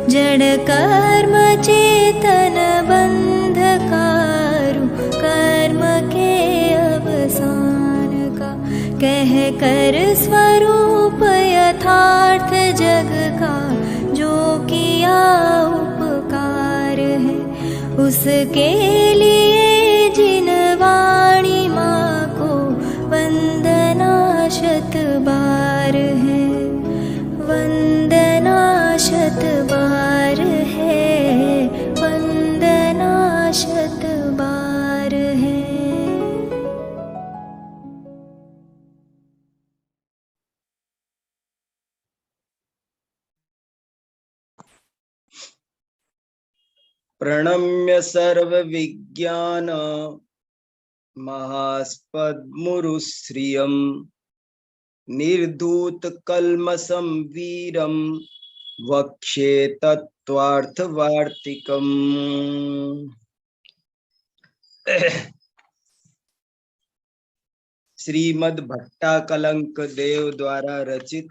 जड़ कर्म चेतन बंधकारु कर्म के अवसान का, कह कर स्वरूप यथार्थ जग का जो किया उपकार है, उसके लिए जिन वाणी माँ को वंदना शत बार है, वंदना शत बार है, वंदना शत बार है। प्रणम्य सर्व विज्ञान महास्पद्मुरुश्रियम् निर्धूत कल्मषं वीरं वक्ष्ये तत्त्वार्थवार्तिकम्। श्रीमद् भट्टाकलंक देव द्वारा रचित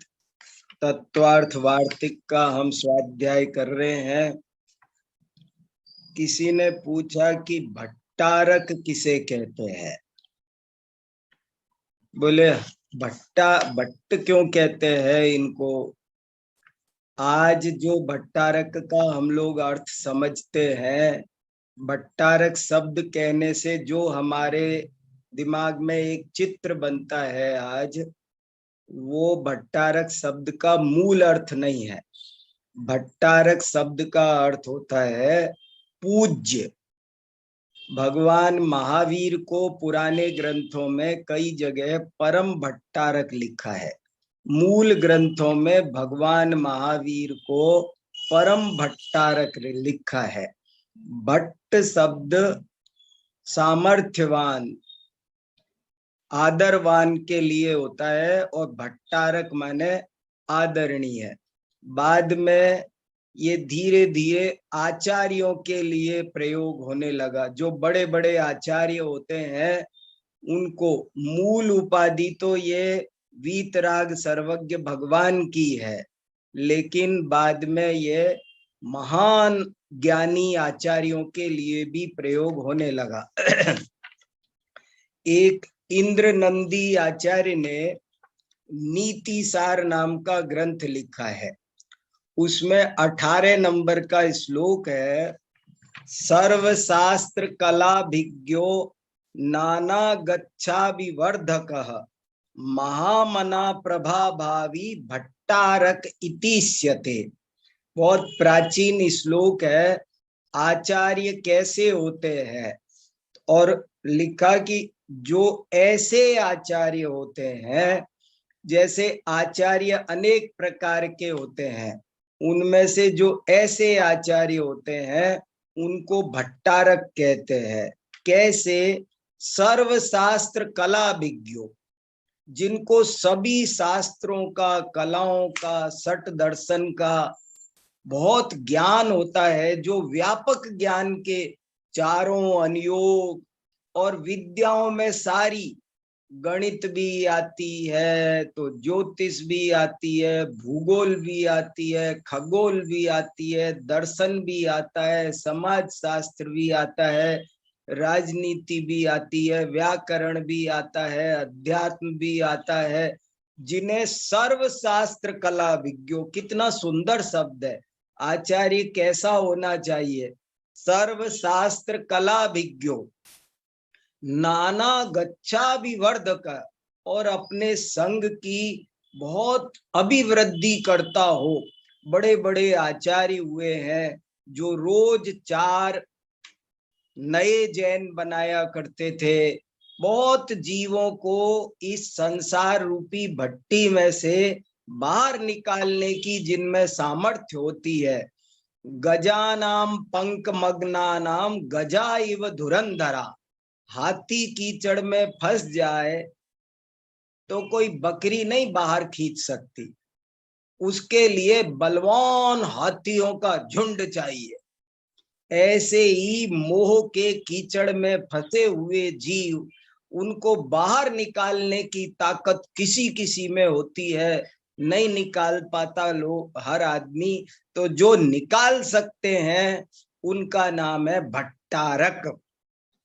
तत्वार्थ वार्तिक का हम स्वाध्याय कर रहे हैं। किसी ने पूछा कि भट्टारक किसे कहते हैं? बोले भट्ट क्यों कहते हैं इनको? आज जो भट्टारक का हम लोग अर्थ समझते हैं, भट्टारक शब्द कहने से जो हमारे दिमाग में एक चित्र बनता है आज, वो भट्टारक शब्द का मूल अर्थ नहीं है। भट्टारक शब्द का अर्थ होता है पूज्य। भगवान महावीर को पुराने ग्रंथों में कई जगह परम भट्टारक लिखा है। मूल ग्रंथों में भगवान महावीर को परम भट्टारक लिखा है। भट्ट शब्द सामर्थ्यवान, आदरवान के लिए होता है और भट्टारक माने आदरणीय। बाद में ये धीरे धीरे आचार्यों के लिए प्रयोग होने लगा। जो बड़े बड़े आचार्य होते हैं उनको मूल उपाधि तो ये वीतराग सर्वज्ञ भगवान की है, लेकिन बाद में ये महान ज्ञानी आचार्यों के लिए भी प्रयोग होने लगा। एक इंद्र नंदी आचार्य ने नीति सार नाम का ग्रंथ लिखा है। उसमें 18 नंबर का श्लोक है, सर्वशास्त्र कलाभिज्ञो नाना गच्छा विवर्धकः महामना प्रभाभावी भट्टारक इतिष्यते। बहुत प्राचीन श्लोक है। आचार्य कैसे होते हैं? और लिखा कि जो ऐसे आचार्य होते हैं, जैसे आचार्य अनेक प्रकार के होते हैं, उनमें से जो ऐसे आचार्य होते हैं उनको भट्टारक कहते हैं। कैसे? सर्वशास्त्र कलाभिज्ञो, जिनको सभी शास्त्रों का, कलाओं का, सठ दर्शन का बहुत ज्ञान होता है, जो व्यापक ज्ञान के चारों अनुयोग और विद्याओं में सारी, गणित भी आती है तो ज्योतिष भी आती है, भूगोल भी आती है, खगोल भी आती है, दर्शन भी आता है, समाज शास्त्र भी आता है, राजनीति भी आती है, व्याकरण भी आता है, अध्यात्म भी आता है, जिन्हें सर्वशास्त्र कला विज्ञो। कितना सुंदर शब्द है। आचार्य कैसा होना चाहिए? सर्वशास्त्र कला विज्ञो नाना गच्छा विवर्धक, और अपने संग की बहुत अभिवृद्धि करता हो। बड़े बड़े आचार्य हुए हैं जो रोज 4 नए जैन बनाया करते थे। बहुत जीवों को इस संसार रूपी भट्टी में से बाहर निकालने की जिनमें सामर्थ्य होती है। गजानाम पंक मग्नानाम गजा इव धुरंधरा। हाथी कीचड़ में फंस जाए तो कोई बकरी नहीं बाहर खींच सकती, उसके लिए बलवान हाथियों का झुंड चाहिए। ऐसे ही मोह के कीचड़ में फंसे हुए जीव, उनको बाहर निकालने की ताकत किसी किसी में होती है, नहीं निकाल पाता लोग हर आदमी, तो जो निकाल सकते हैं उनका नाम है भट्टारक।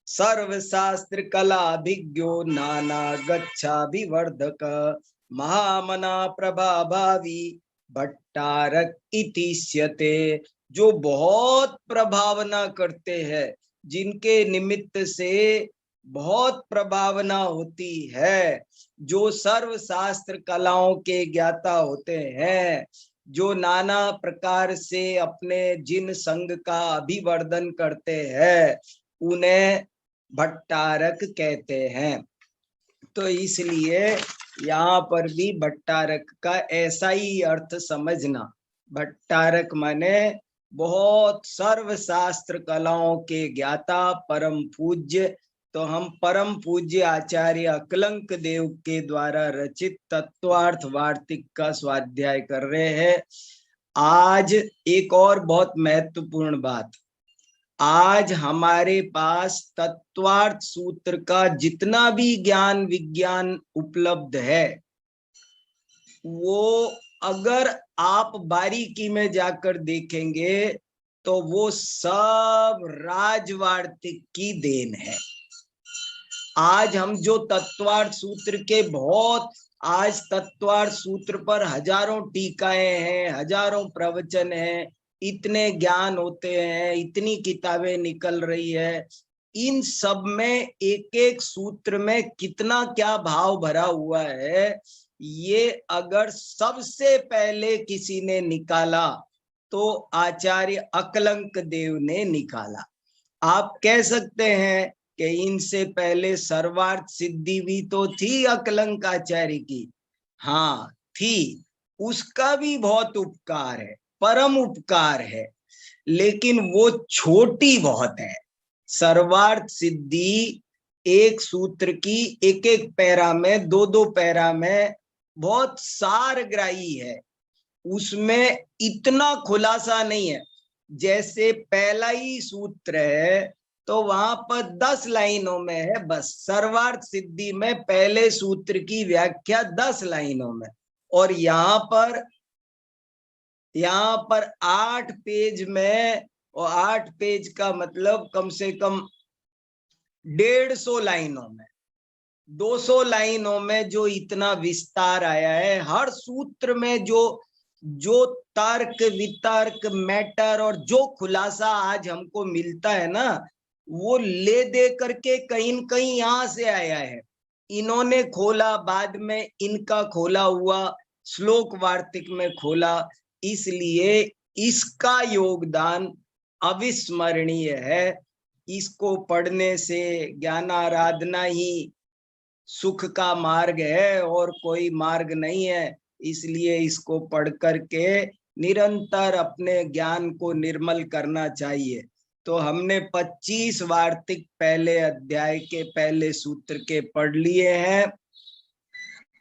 सर्वशास्त्र कला अभिज्ञो नाना गच्छाभिवर्धक महामना प्रभाभावी भट्टारक इतिष्यते। जो बहुत प्रभावना करते हैं, जिनके निमित्त से बहुत प्रभावना होती है, जो सर्वशास्त्र कलाओं के ज्ञाता होते हैं, जो नाना प्रकार से अपने जिन संग का अभिवर्धन करते हैं, उन्हें भट्टारक कहते हैं। तो इसलिए यहाँ पर भी भट्टारक का ऐसा ही अर्थ समझना। भट्टारक माने बहुत सर्वशास्त्र कलाओं के ज्ञाता, परम पूज्य। तो हम परम पूज्य आचार्य अकलंक देव के द्वारा रचित तत्वार्थ वार्तिक का स्वाध्याय कर रहे हैं। आज एक और बहुत महत्वपूर्ण बात, आज हमारे पास तत्वार्थ सूत्र का जितना भी ज्ञान विज्ञान उपलब्ध है, वो अगर आप बारीकी में जाकर देखेंगे तो वो सब राजवार्तिक की देन है। आज हम जो तत्वार्थ सूत्र के आज तत्वार्थ सूत्र पर हजारों टीकाएं हैं, हजारों प्रवचन हैं, इतने ज्ञान होते हैं, इतनी किताबें निकल रही है। इन सब में एक एक सूत्र में कितना क्या भाव भरा हुआ है, ये अगर सबसे पहले किसी ने निकाला तो आचार्य अकलंक देव ने निकाला। आप कह सकते हैं कि इनसे पहले सर्वार्थ सिद्धि भी तो थी अकलंक आचार्य की। हाँ थी, उसका भी बहुत उपकार है, परम उपकार है, लेकिन वो छोटी बहुत है। सर्वार्थ सिद्धि एक सूत्र की एक एक पैरा में, दो दो पैरा में बहुत सारग्राही है, उसमें इतना खुलासा नहीं है। जैसे पहला ही सूत्र है तो वहां पर 10 लाइनों में है बस। सर्वार्थ सिद्धि में पहले सूत्र की व्याख्या 10 लाइनों में, और यहाँ पर 8 पेज में, और 8 पेज का मतलब कम से कम 150 लाइनों में, 200 लाइनों में जो इतना विस्तार आया है, हर सूत्र में जो तर्क वितर्क मैटर और जो खुलासा आज हमको मिलता है ना, वो ले दे करके कहीं न कहीं यहां से आया है। इन्होंने खोला, बाद में इनका खोला हुआ, श्लोक वार्तिक में खोला, इसलिए इसका योगदान अविस्मरणीय है। इसको पढ़ने से ज्ञान आराधना ही सुख का मार्ग है और कोई मार्ग नहीं है। इसलिए इसको पढ़ करके निरंतर अपने ज्ञान को निर्मल करना चाहिए। तो हमने 25 वार्तिक पहले अध्याय के पहले सूत्र के पढ़ लिए हैं,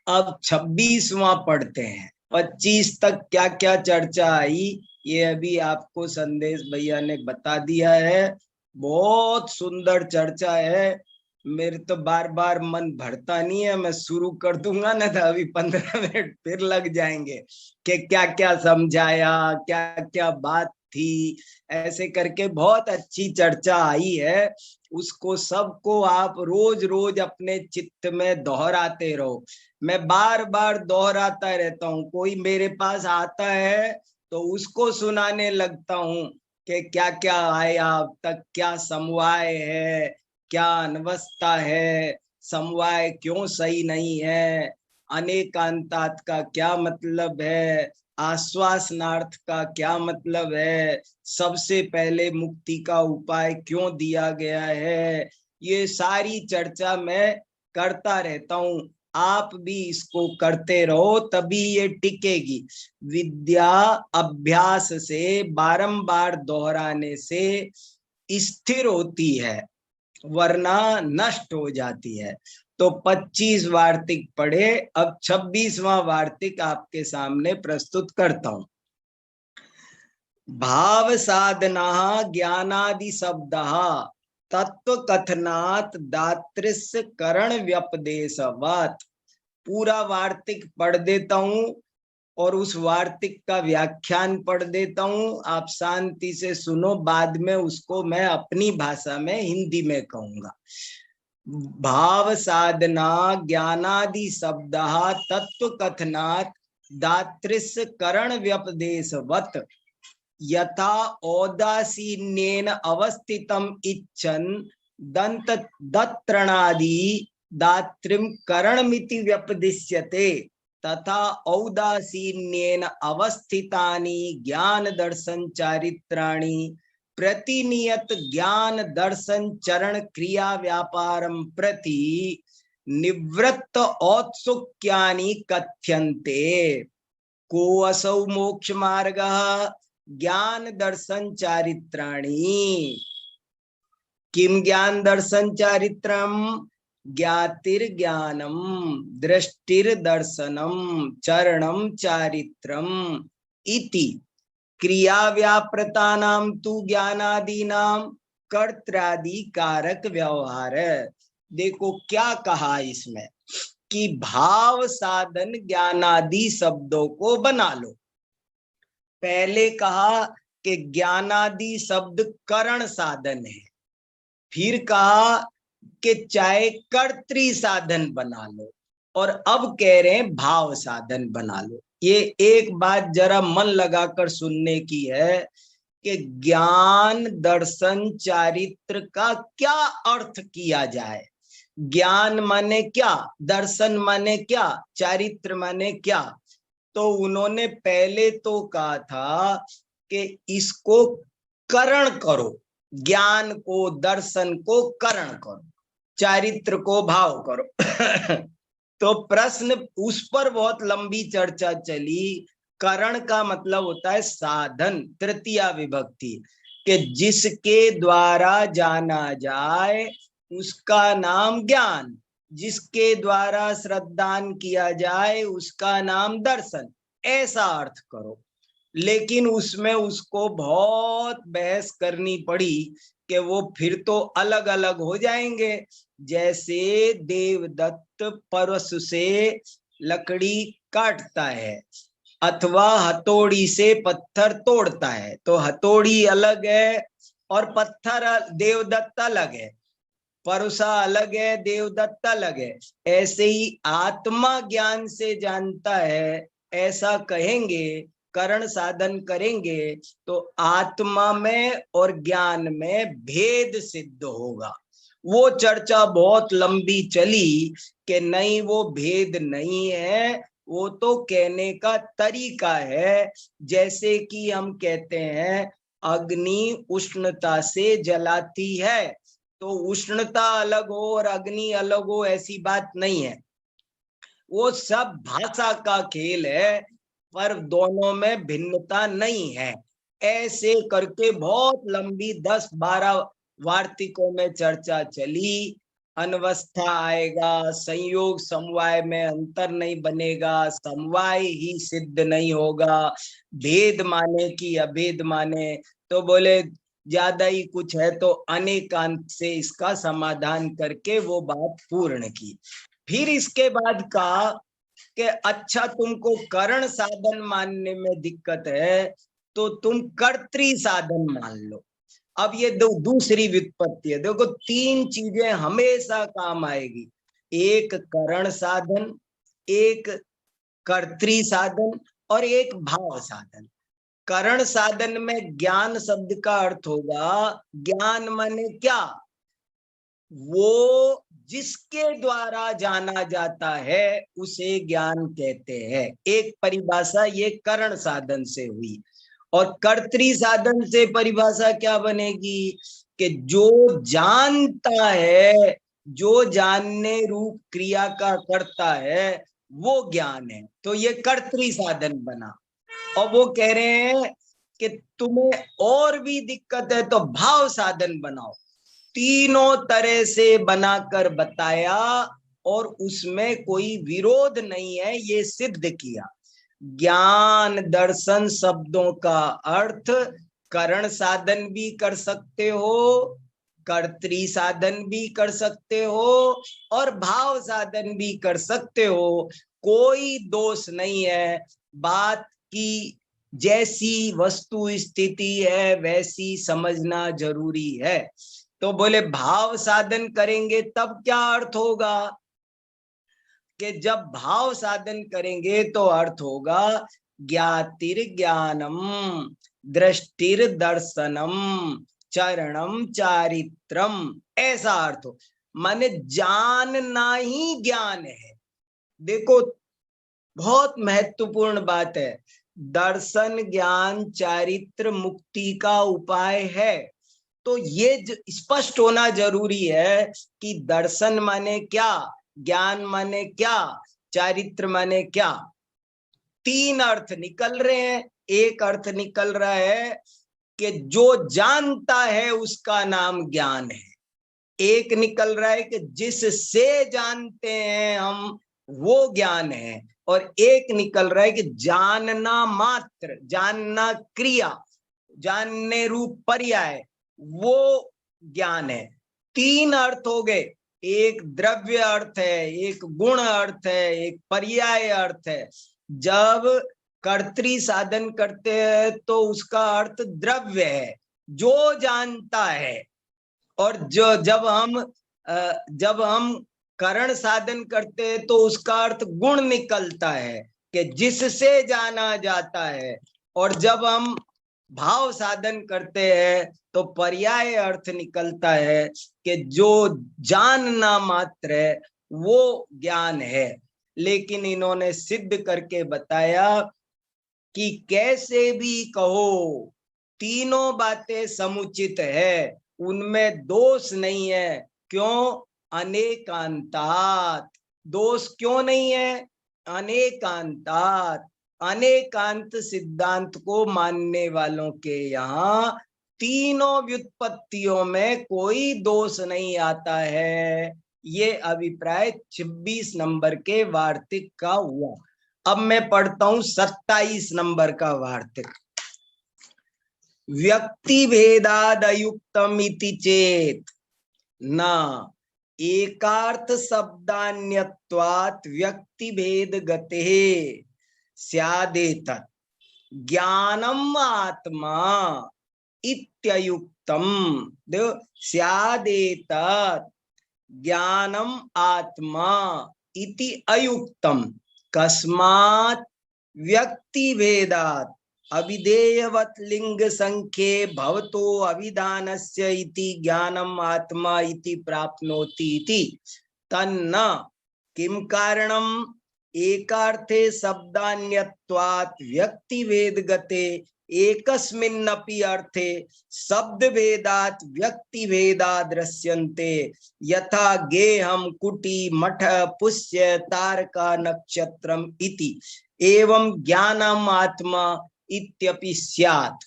अब 26वां पढ़ते हैं। 25 तक क्या क्या चर्चा आई ये अभी आपको संदेश भैया ने बता दिया है। बहुत सुंदर चर्चा है। मेरे तो बार बार मन भरता नहीं है, मैं शुरू कर दूंगा ना तो अभी 15 मिनट फिर लग जाएंगे कि क्या क्या समझाया, क्या क्या बात थी। ऐसे करके बहुत अच्छी चर्चा आई है, उसको सबको आप रोज रोज अपने चित्त में दोहराते रहो। मैं बार बार दोहराता रहता हूँ। कोई मेरे पास आता है तो उसको सुनाने लगता हूँ कि क्या क्या आया अब तक, क्या समवाय है, क्या अनवस्था है, समवाय क्यों सही नहीं है, अनेकांतात का क्या मतलब है, आश्वासनार्थ का क्या मतलब है, सबसे पहले मुक्ति का उपाय क्यों दिया गया है, ये सारी चर्चा मैं करता रहता हूँ। आप भी इसको करते रहो, तभी ये टिकेगी। विद्या अभ्यास से, बारंबार दोहराने से स्थिर होती है, वरना नष्ट हो जाती है। तो 25 वार्तिक पढ़े, अब 26वां वार्तिक आपके सामने प्रस्तुत करता हूं। भाव साधना ज्ञानादि शब्द तत्व कथनात् दातृस्य करण व्यपदेशवत्। पूरा वार्तिक पढ़ देता हूं, और उस वार्तिक का व्याख्यान पढ़ देता हूं, आप शांति से सुनो, बाद में उसको मैं अपनी भाषा में हिंदी में कहूंगा। भाव साधना ज्ञानादि शब्द तत्व कथनात् दातृस करण व्यपदेशवत यथा औदासीन्येन अवस्थितम इच्छन दंत दत्रणादि दात्रिम करणमिति व्यपदिश्यते तथा औदासीन्येन अवस्थितानि ज्ञान दर्शन चारित्राणि प्रतिनियत ज्ञान दर्शन चरण क्रिया व्यापारम प्रति निवृत्त औत्सुक्यानि कथ्यन्ते। को असौ मोक्ष मार्गः ज्ञान दर्शन चारित्राणि। किम ज्ञान दर्शन चारित्रम? ज्ञातिर्ज्ञानम दृष्टिर्दर्शनम चरणम चारित्रम इति क्रिया व्यापृतानाम तु ज्ञानादीनाम कर्त्रादि कारक व्यवहार। देखो क्या कहा इसमें कि भाव साधन ज्ञानादि शब्दों को बना लो। पहले कहा कि ज्ञानादि शब्द करण साधन है, फिर कहा कि चाहे कर्तृ साधन बना लो, और अब कह रहे हैं भाव साधन बना लो। ये एक बात जरा मन लगाकर सुनने की है कि ज्ञान दर्शन चारित्र का क्या अर्थ किया जाए। ज्ञान माने क्या, दर्शन माने क्या, चारित्र माने क्या? तो उन्होंने पहले तो कहा था कि इसको करण करो, ज्ञान को दर्शन को करण करो, चारित्र को भाव करो। तो प्रश्न उस पर बहुत लंबी चर्चा चली। करण का मतलब होता है साधन, तृतीया विभक्ति, कि जिसके द्वारा जाना जाए उसका नाम ज्ञान, जिसके द्वारा श्रद्धान किया जाए उसका नाम दर्शन, ऐसा अर्थ करो। लेकिन उसमें उसको बहुत बहस करनी पड़ी कि वो फिर तो अलग अलग हो जाएंगे। जैसे देवदत्त परशु से लकड़ी काटता है अथवा हथौड़ी से पत्थर तोड़ता है, तो हथौड़ी अलग है और पत्थर देवदत्त अलग है, परुषा अलग है, देवदत्त अलग है। ऐसे ही आत्मा ज्ञान से जानता है, ऐसा कहेंगे, करण साधन करेंगे तो आत्मा में और ज्ञान में भेद सिद्ध होगा। वो चर्चा बहुत लंबी चली कि नहीं, वो भेद नहीं है, वो तो कहने का तरीका है। जैसे कि हम कहते हैं अग्नि उष्णता से जलाती है, तो उष्णता अलग हो और अग्नि अलग हो ऐसी बात नहीं है, वो सब भाषा का खेल है, पर दोनों में भिन्नता नहीं है। ऐसे करके बहुत लंबी 10-12 वार्तिकों में चर्चा चली। अनवस्था आएगा, संयोग समवाय में अंतर नहीं बनेगा, समवाय ही सिद्ध नहीं होगा, भेद माने कि अभेद माने, तो बोले ज्यादा ही कुछ है तो अनेकांत से इसका समाधान करके वो बात पूर्ण की। फिर इसके बाद कहा कि अच्छा तुमको करण साधन मानने में दिक्कत है तो तुम कर्तृ साधन मान लो। अब ये दूसरी व्युत्पत्ति है। देखो, 3 चीजें हमेशा काम आएगी, एक करण साधन, एक कर्तृ साधन और एक भाव साधन। करण साधन में ज्ञान शब्द का अर्थ होगा, ज्ञान माने क्या, वो जिसके द्वारा जाना जाता है उसे ज्ञान कहते हैं। एक परिभाषा ये करण साधन से हुई। और कर्तृ साधन से परिभाषा क्या बनेगी कि जो जानता है, जो जानने रूप क्रिया का करता है वो ज्ञान है, तो ये कर्तृ साधन बना। और वो कह रहे हैं कि तुम्हें और भी दिक्कत है तो भाव साधन बनाओ। तीनों तरह से बनाकर बताया और उसमें कोई विरोध नहीं है, ये सिद्ध किया। ज्ञान दर्शन शब्दों का अर्थ करण साधन भी कर सकते हो, कर्तृ साधन भी कर सकते हो और भाव साधन भी कर सकते हो, कोई दोष नहीं है। बात की जैसी वस्तु स्थिति है वैसी समझना जरूरी है। तो बोले भाव साधन करेंगे तब क्या अर्थ होगा कि जब भाव साधन करेंगे तो अर्थ होगा ज्ञातिर ज्ञानम, दृष्टिर दर्शनम, चरणम चारित्रम, ऐसा अर्थ हो। माने जानना ही ज्ञान है। देखो बहुत महत्वपूर्ण बात है, दर्शन ज्ञान चारित्र मुक्ति का उपाय है। तो ये स्पष्ट होना जरूरी है कि दर्शन माने क्या, ज्ञान माने क्या, चारित्र माने क्या। तीन अर्थ निकल रहे हैं। एक अर्थ निकल रहा है कि जो जानता है उसका नाम ज्ञान है। एक निकल रहा है कि जिससे जानते हैं हम वो ज्ञान है। और एक निकल रहा है कि जानना मात्र, जानना क्रिया, जानने रूप पर्याय, वो ज्ञान है। तीन अर्थ हो गए, एक द्रव्य अर्थ है, एक गुण अर्थ है, एक पर्याय अर्थ है। जब कर्तृ साधन करते हैं तो उसका अर्थ द्रव्य है, जो जानता है। और जो जब हम करण साधन करते हैं तो उसका अर्थ गुण निकलता है कि जिससे जाना जाता है। और जब हम भाव साधन करते हैं तो पर्याय अर्थ निकलता है कि जो जानना मात्र है वो ज्ञान है। लेकिन इन्होंने सिद्ध करके बताया कि कैसे भी कहो तीनों बातें समुचित है, उनमें दोष नहीं है। क्यों? अनेकांतात। दोष क्यों नहीं है? अनेकांतात। अनेकांत सिद्धांत को मानने वालों के यहाँ तीनों व्युत्पत्तियों में कोई दोष नहीं आता है। ये अभिप्राय 26 नंबर के वार्तिक का हुआ। अब मैं पढ़ता हूं 27 नंबर का वार्तिक। व्यक्ति भेदादयुक्तम इति चेत न एकार्थ शब्दान्यत्वात् व्यक्ति भेद गते स्यादेतत् ज्ञानम आत्मा इत्ययुक्तम। देखो, स्यादेतत् ज्ञानम आत्मा इति अयुक्तम कस्मात् व्यक्ति भेदात् अविधेयवत् लिंग संख्ये भवतो अभिधानस्य इति ज्ञानम आत्मा इति प्राप्नोति इति तन्न किम कारणम एकार्थे शब्दान्यत्वात् व्यक्ति भेद गते एकस्मिन्नपि अर्थे शब्द भेदात् व्यक्ति भेदा दृश्यन्ते यथा गेहम कुटी मठ पुष्य तारका नक्षत्रम इति एवं ज्ञानम आत्मा इत्यपि स्यात्।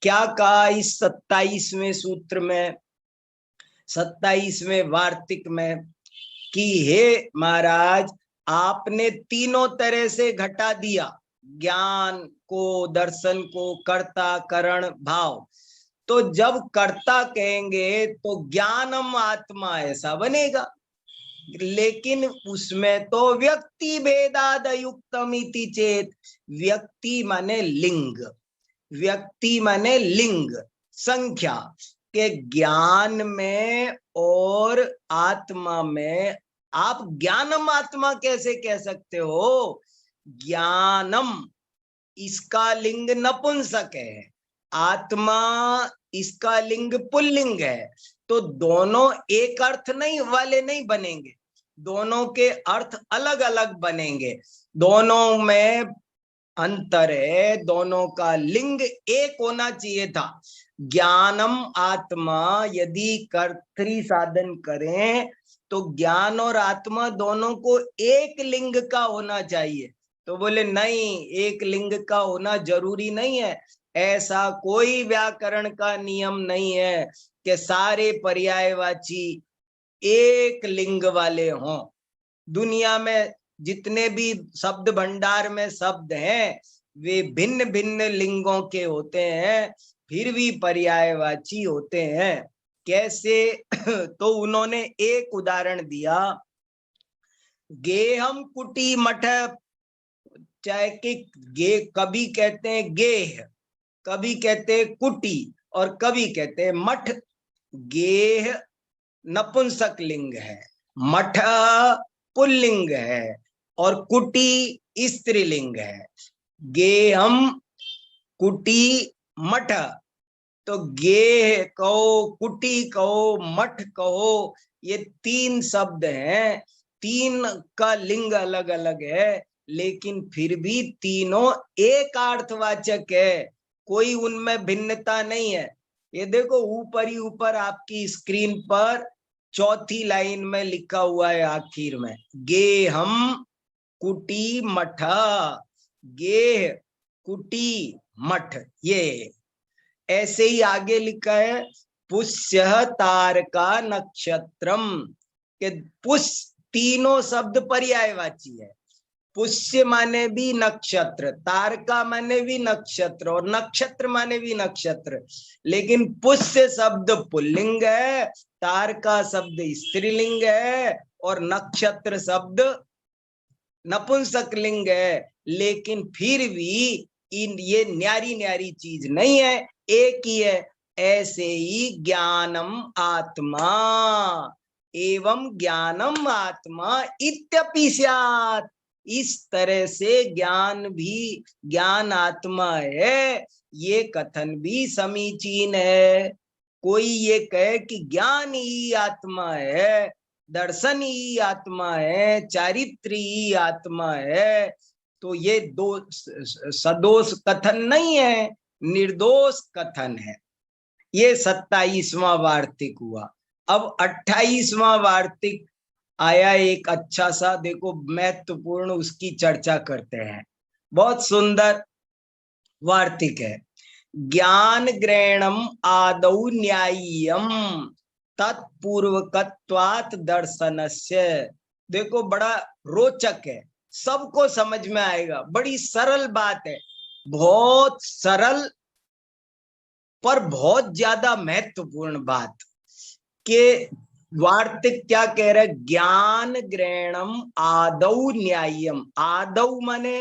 क्या कहा इस 27वें सूत्र में, 27वें वार्तिक में कि हे महाराज, आपने तीनों तरह से घटा दिया, ज्ञान को, दर्शन को, कर्ता, करण, भाव। तो जब कर्ता कहेंगे तो ज्ञानम आत्मा ऐसा बनेगा, लेकिन उसमें तो व्यक्ति भेदादयुक्तम इति चेत। व्यक्ति माने लिंग, व्यक्ति माने लिंग, संख्या के ज्ञान में और आत्मा में आप ज्ञानम आत्मा कैसे कह सकते हो? ज्ञानम इसका लिंग नपुंसक है, आत्मा इसका लिंग पुल्लिंग है। तो दोनों एक अर्थ नहीं वाले नहीं बनेंगे, दोनों के अर्थ अलग अलग बनेंगे। दोनों में अंतर है, दोनों का लिंग एक होना चाहिए था। ज्ञानम आत्मा यदि कर्तृ साधन करें तो ज्ञान और आत्मा दोनों को एक लिंग का होना चाहिए। तो बोले नहीं, एक लिंग का होना जरूरी नहीं है। ऐसा कोई व्याकरण का नियम नहीं है कि सारे पर्यायवाची एक लिंग वाले हों। दुनिया में जितने भी शब्द भंडार में शब्द हैं वे भिन्न भिन्न लिंगों के होते हैं, फिर भी पर्यायवाची होते हैं। कैसे? तो उन्होंने एक उदाहरण दिया, गेहम कुटी मठ चाहे कि गे, कभी कहते हैं गेह, कभी कहते हैं कुटी और कभी कहते हैं मठ। गेह नपुंसक लिंग है, मठ पुल्लिंग है और कुटी स्त्रीलिंग है। गेहम कुटी मठ, तो गेह कहो, कुटी कहो, मठ कहो, ये तीन शब्द हैं। तीन का लिंग अलग अलग है, लेकिन फिर भी तीनों एक अर्थवाचक है, कोई उनमें भिन्नता नहीं है। ये देखो ऊपर ही ऊपर आपकी स्क्रीन पर चौथी लाइन में लिखा हुआ है आखिर में, गेहम कुटी मठ, गेह कुटी मठ। ये ऐसे ही आगे लिखा है, पुष्य तारका नक्षत्रम, के पुष्य तीनों शब्द पर्यायवाची है। पुष्य माने भी नक्षत्र, तारका माने भी नक्षत्र और नक्षत्र माने भी नक्षत्र, लेकिन पुष्य शब्द पुल्लिंग है, तारका शब्द स्त्रीलिंग है और नक्षत्र शब्द नपुंसक लिंग है। लेकिन फिर भी इन ये न्यारी न्यारी चीज नहीं है, एक ही है। ऐसे ही ज्ञानम आत्मा एवं ज्ञानम आत्मा इत्यपि स्यात्, इस तरह से ज्ञान भी ज्ञान आत्मा है, ये कथन भी समीचीन है। कोई ये कहे कि ज्ञान ही आत्मा है, दर्शन ही आत्मा है, चारित्र ही आत्मा है, तो ये दो सदोष कथन नहीं है, निर्दोष कथन है। ये 27वां वार्तिक हुआ। अब 28वां वार्तिक आया, एक अच्छा सा, देखो महत्वपूर्ण, उसकी चर्चा करते हैं। बहुत सुंदर वार्तिक है। ज्ञान ग्रहणम आदौ न्याय्यम तत्पूर्वकत्वात् दर्शनस्य। देखो बड़ा रोचक है, सबको समझ में आएगा, बड़ी सरल बात है, बहुत सरल पर बहुत ज्यादा महत्वपूर्ण बात। के वार्तिक क्या कह रहे, ज्ञान ग्रहणम आदौ न्याय्यम। आदौ माने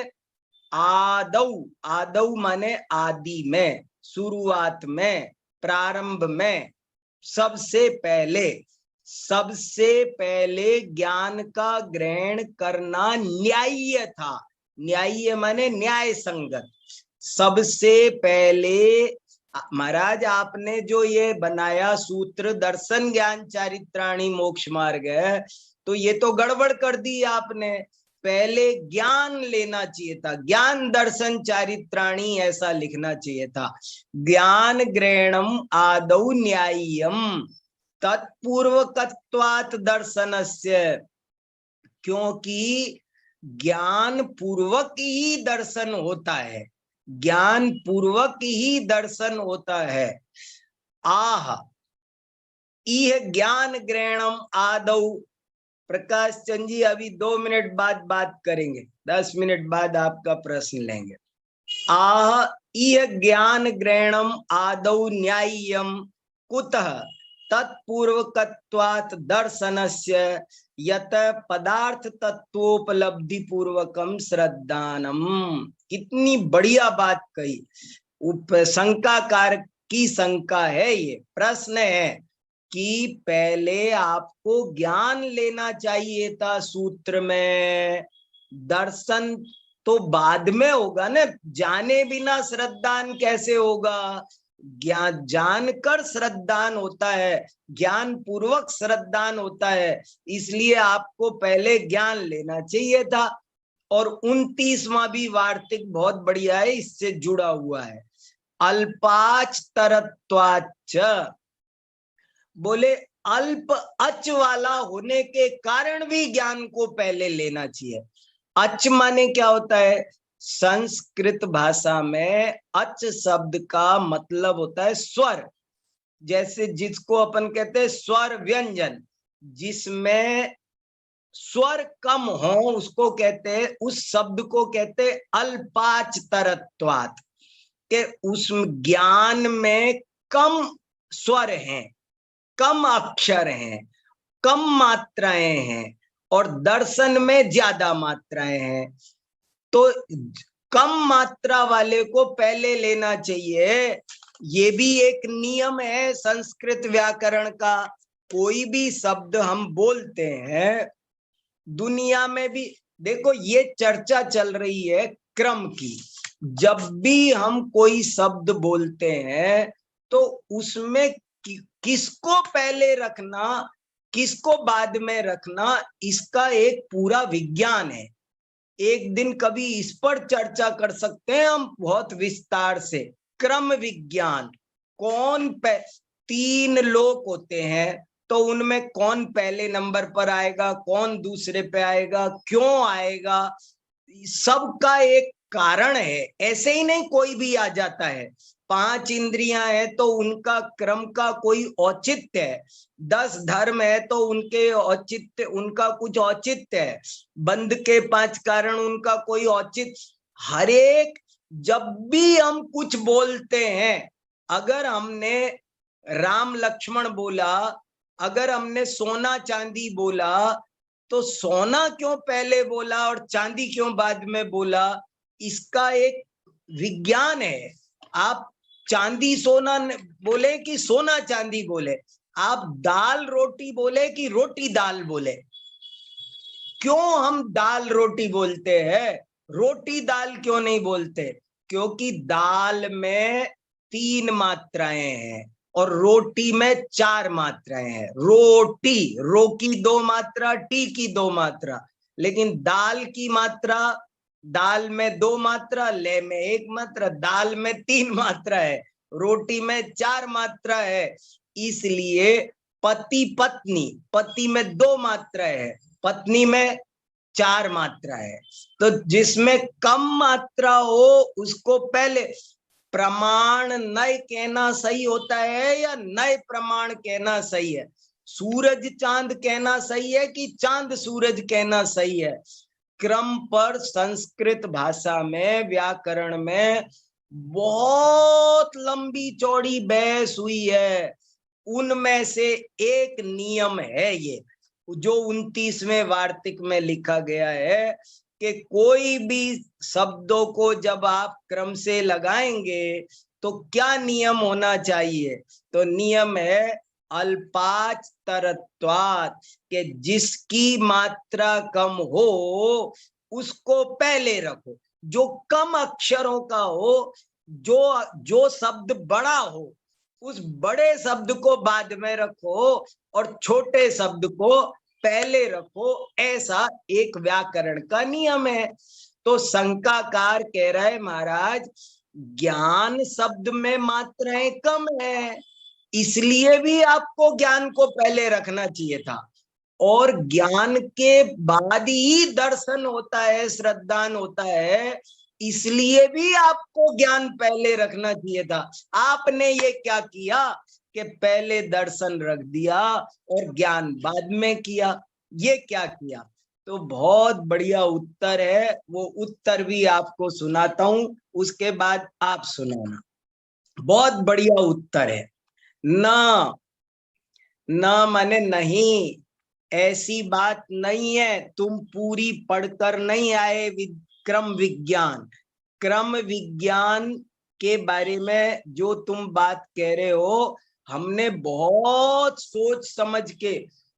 आदौ, आदौ माने आदि में, शुरुआत में, प्रारंभ में, सबसे पहले, सबसे पहले ज्ञान का ग्रहण करना न्याय्य था। न्याय्य माने न्याय संगत। सबसे पहले महाराज आपने जो ये बनाया सूत्र दर्शन ज्ञान चारित्राणी मोक्ष मार्ग है, तो ये तो गड़बड़ कर दी आपने। पहले ज्ञान लेना चाहिए था, ज्ञान दर्शन चारित्राणी ऐसा लिखना चाहिए था। ज्ञान ग्रहणम आदौ न्याय्यम तत्पूर्वकत्वात् दर्शनस्य, क्योंकि ज्ञान पूर्वक ही दर्शन होता है, ज्ञान पूर्वक ही दर्शन होता है। आह इह ज्ञान ग्रहणम आदौ। प्रकाश चंद जी अभी 2 मिनट बाद बात करेंगे, 10 मिनट बाद आपका प्रश्न लेंगे। आह इह ज्ञान ग्रहणम आदौ न्याय्यम कुतः तत्पूर्वकत्वात् दर्शनस्य यत पदार्थ तत्वोपलब्धि पूर्वकम श्रद्धानम। कितनी बढ़िया बात कही। शंकाकार की शंका है, ये प्रश्न है कि पहले आपको ज्ञान लेना चाहिए था सूत्र में, दर्शन तो बाद में होगा ना, जाने बिना श्रद्धान कैसे होगा। ज्ञान जानकर श्रद्धान होता है, ज्ञान पूर्वक श्रद्धान होता है, इसलिए आपको पहले ज्ञान लेना चाहिए था। और 29वां भी वार्तिक बहुत बढ़िया है, इससे जुड़ा हुआ है। अल्पाच तरत्वाच, बोले अल्प अच वाला होने के कारण भी ज्ञान को पहले लेना चाहिए। अच माने क्या होता है, संस्कृत भाषा में अच शब्द का मतलब होता है स्वर। जैसे जिसको अपन कहते हैं स्वर व्यंजन, जिसमें स्वर कम हो उसको कहते हैं, उस शब्द को कहते हैं अल्पाच तरत्वात्, के उस ज्ञान में कम स्वर हैं, कम अक्षर हैं, कम मात्राएं हैं और दर्शन में ज्यादा मात्राएं हैं। तो कम मात्रा वाले को पहले लेना चाहिए। ये भी एक नियम है संस्कृत व्याकरण का। कोई भी शब्द हम बोलते हैं, दुनिया में भी देखो ये चर्चा चल रही है क्रम की। जब भी हम कोई शब्द बोलते हैं तो उसमें किसको पहले रखना, किसको बाद में रखना, इसका एक पूरा विज्ञान है। एक दिन कभी इस पर चर्चा कर सकते हैं हम बहुत विस्तार से। क्रम विज्ञान, कौन 3 लोक होते हैं तो उनमें कौन पहले नंबर पर आएगा, कौन दूसरे पे आएगा, क्यों आएगा, सबका एक कारण है। ऐसे ही नहीं कोई भी आ जाता है। 5 इंद्रियां हैं तो उनका क्रम का कोई औचित्य है। 10 धर्म है तो उनके औचित्य, उनका कुछ औचित्य है। बंध के 5 कारण, उनका कोई औचित्य। हर एक, जब भी हम कुछ बोलते हैं, अगर हमने राम लक्ष्मण बोला, अगर हमने सोना चांदी बोला, तो सोना क्यों पहले बोला और चांदी क्यों बाद में बोला, इसका एक विज्ञान है। आप चांदी सोना बोले कि सोना चांदी बोले, आप दाल रोटी बोले कि रोटी दाल बोले, क्यों हम दाल रोटी बोलते हैं, रोटी दाल क्यों नहीं बोलते? क्योंकि दाल में 3 मात्राएं हैं और रोटी में 4 मात्राएं हैं। रोटी, रो की 2 मात्रा, टी की 2 मात्रा, लेकिन दाल की मात्रा, दाल में 2 मात्रा, ले में 1 मात्रा, दाल में 3 मात्रा है, रोटी में 4 मात्रा है। इसलिए पति पत्नी, पति में 2 मात्रा है, पत्नी में 4 मात्रा है। तो जिसमें कम मात्रा हो उसको पहले, प्रमाण नय कहना सही होता है या नए प्रमाण कहना सही है? सूरज चांद कहना सही है कि चांद सूरज कहना सही है? क्रम पर संस्कृत भाषा में, व्याकरण में बहुत लंबी चौड़ी बहस हुई है। उनमें से एक नियम है ये, जो 29वें वार्तिक में लिखा गया है कि कोई भी शब्दों को जब आप क्रम से लगाएंगे तो क्या नियम होना चाहिए? तो नियम है अल्पाच तरत्वात्, के जिसकी मात्रा कम हो उसको पहले रखो। जो कम अक्षरों का हो, जो शब्द बड़ा हो, उस बड़े शब्द को बाद में रखो और छोटे शब्द को पहले रखो। ऐसा एक व्याकरण का नियम है। तो शंकाकार कह रहा है महाराज, ज्ञान शब्द में मात्राएं कम है, इसलिए भी आपको ज्ञान को पहले रखना चाहिए था, और ज्ञान के बाद ही दर्शन होता है, श्रद्धान होता है, इसलिए भी आपको ज्ञान पहले रखना चाहिए था। आपने ये क्या किया कि पहले दर्शन रख दिया और ज्ञान बाद में किया। ये क्या किया? तो बहुत बढ़िया उत्तर है, वो उत्तर भी आपको सुनाता हूं, उसके बाद आप सुनाना। बहुत बढ़िया उत्तर है। ना, ना माने नहीं, ऐसी बात नहीं है, तुम पूरी पढ़कर नहीं आए क्रम विज्ञान। क्रम विज्ञान के बारे में जो तुम बात कह रहे हो, हमने बहुत सोच समझ के,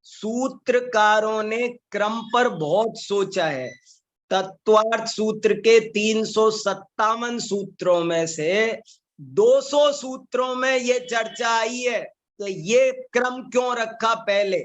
सूत्रकारों ने क्रम पर बहुत सोचा है। तत्वार्थ सूत्र के 357 सूत्रों में से 200 सूत्रों में ये चर्चा आई है कि ये क्रम क्यों रखा पहले।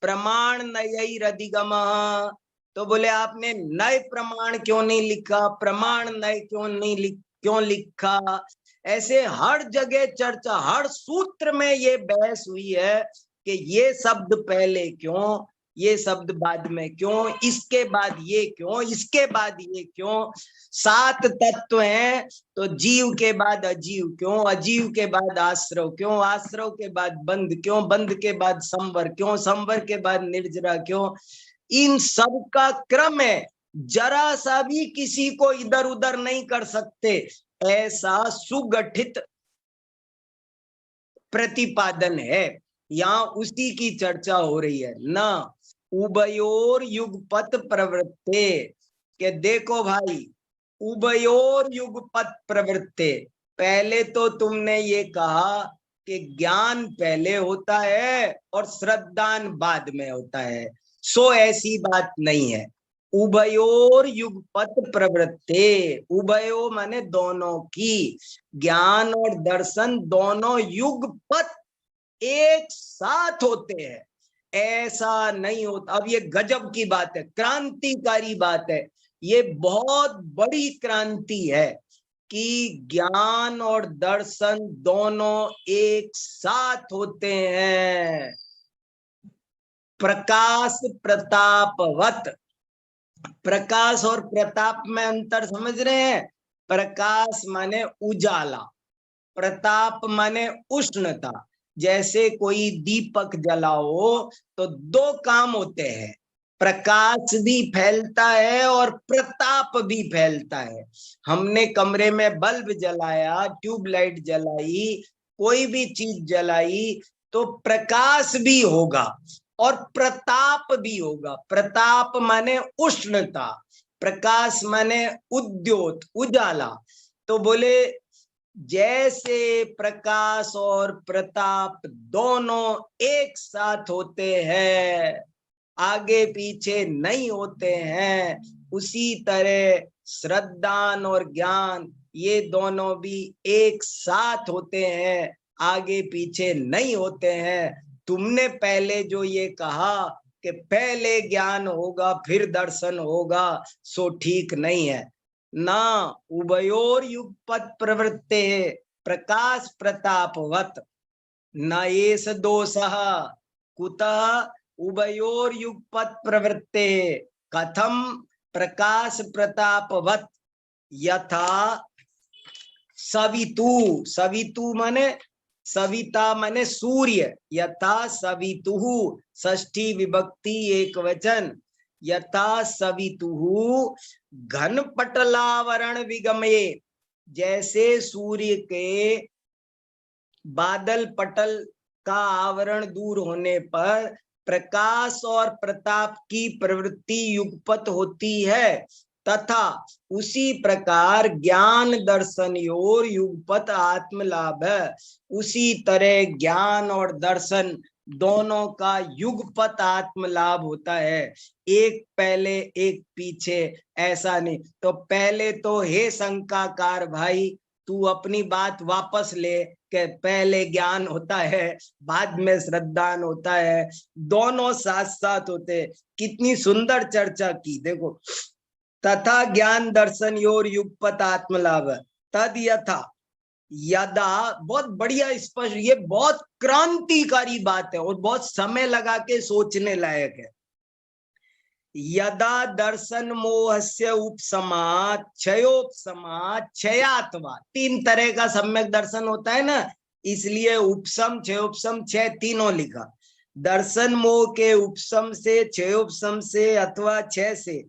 प्रमाण नयैरधिगमः, तो बोले आपने नए प्रमाण क्यों नहीं लिखा, प्रमाण नए क्यों लिखा? ऐसे हर जगह चर्चा, हर सूत्र में ये बहस हुई है कि ये शब्द पहले क्यों, ये शब्द बाद में क्यों, इसके बाद ये क्यों, इसके बाद ये क्यों। 7 तत्व हैं तो जीव के बाद अजीव क्यों, अजीव के बाद आश्रव क्यों, आश्रव के बाद बंध क्यों, बंध के बाद संवर क्यों, संवर के बाद निर्जरा क्यों। इन सब का क्रम है, जरा सा भी किसी को इधर उधर नहीं कर सकते, ऐसा सुगठित प्रतिपादन है। यहाँ उसी की चर्चा हो रही है। ना उभयोर युगपत प्रवृत्ते, के देखो भाई, उभयोर युगपत प्रवृत्ते, पहले तो तुमने ये कहा कि ज्ञान पहले होता है और श्रद्धान बाद में होता है। सो ऐसी बात नहीं है। उभयोर युगपत प्रवृत्ते, उभयो माने दोनों की, ज्ञान और दर्शन दोनों युगपत एक साथ होते हैं, ऐसा नहीं होता। अब ये गजब की बात है, क्रांतिकारी बात है, ये बहुत बड़ी क्रांति है कि ज्ञान और दर्शन दोनों एक साथ होते हैं। प्रकाश प्रतापवत, प्रकाश और प्रताप में अंतर समझ रहे हैं? प्रकाश माने उजाला, प्रताप माने उष्णता। जैसे कोई दीपक जलाओ तो दो काम होते हैं, प्रकाश भी फैलता है और प्रताप भी फैलता है। हमने कमरे में बल्ब जलाया, ट्यूबलाइट जलाई, कोई भी चीज जलाई तो प्रकाश भी होगा और प्रताप भी होगा। प्रताप माने उष्णता, प्रकाश माने उद्योत, उजाला। तो बोले जैसे प्रकाश और प्रताप दोनों एक साथ होते हैं, आगे पीछे नहीं होते हैं, उसी तरह श्रद्धान और ज्ञान ये दोनों भी एक साथ होते हैं, आगे पीछे नहीं होते हैं। तुमने पहले जो ये कहा कि पहले ज्ञान होगा फिर दर्शन होगा, सो ठीक नहीं है ना। उभयोर युगपत प्रवृत्ते प्रकाश प्रतापवत न एष दोषः कुतः उभयोर युगपत प्रवृत्ते कथम प्रकाश प्रतापवत यथा सवितु, सवितु माने सविता माने सूर्य, यथा सवितु षष्ठी विभक्ति एक वचन, यथा सवितु घन पटलावरण विगमये, जैसे सूर्य के बादल पटल का आवरण दूर होने पर प्रकाश और प्रताप की प्रवृत्ति युगपत होती है, तथा उसी प्रकार ज्ञान दर्शन योर युगपत आत्मलाभ है। उसी तरह ज्ञान और दर्शन दोनों का युगपत आत्मलाभ होता है, एक पहले एक पीछे, ऐसा नहीं। तो पहले तो हे शंकाकार भाई, तू अपनी बात वापस ले कि पहले ज्ञान होता है बाद में श्रद्धान होता है, दोनों साथ साथ होते। कितनी सुंदर चर्चा की, देखो। तथा ज्ञान दर्शन योर युगपत आत्मलाभ तद यथा यदा, बहुत बढ़िया स्पष्ट, ये बहुत क्रांतिकारी बात है और बहुत समय लगा के सोचने लायक है। यदा दर्शन मोहस्य उपसमात क्षयोपसमात क्षयात्वा, तीन तरह का सम्यक दर्शन होता है ना, इसलिए उपसम क्षयोपसम क्षय तीनों लिखा। दर्शन मोह के उपसम से, क्षयोपसम से अथवा क्षय से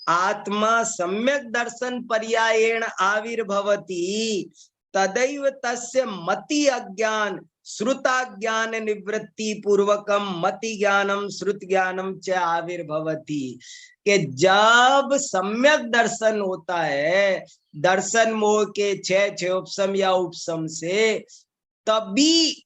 आत्मा सम्यक दर्शन पर्यायेण आविर्भवति, तदैव तस्य मति अज्ञान श्रुताज्ञान निवृत्ति पूर्वकम मति ज्ञानम श्रुत ज्ञानम च आविर्भवति, कि जब सम्यक दर्शन होता है दर्शन मोह के क्षय उपसम या उपसम से, तभी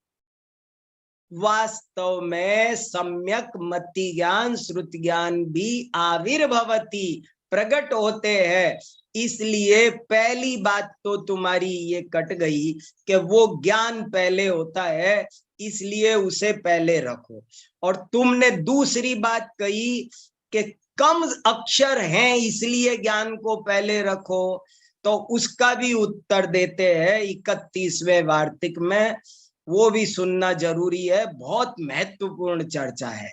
वास्तव में सम्यक मति ज्ञान श्रुत ज्ञान भी आविर्भवति, प्रकट होते हैं। इसलिए पहली बात तो तुम्हारी ये कट गई कि वो ज्ञान पहले होता है, इसलिए उसे पहले रखो। और तुमने दूसरी बात कही कि कम अक्षर हैं इसलिए ज्ञान को पहले रखो, तो उसका भी उत्तर देते हैं 31वें वार्तिक में, वो भी सुनना जरूरी है, बहुत महत्वपूर्ण चर्चा है।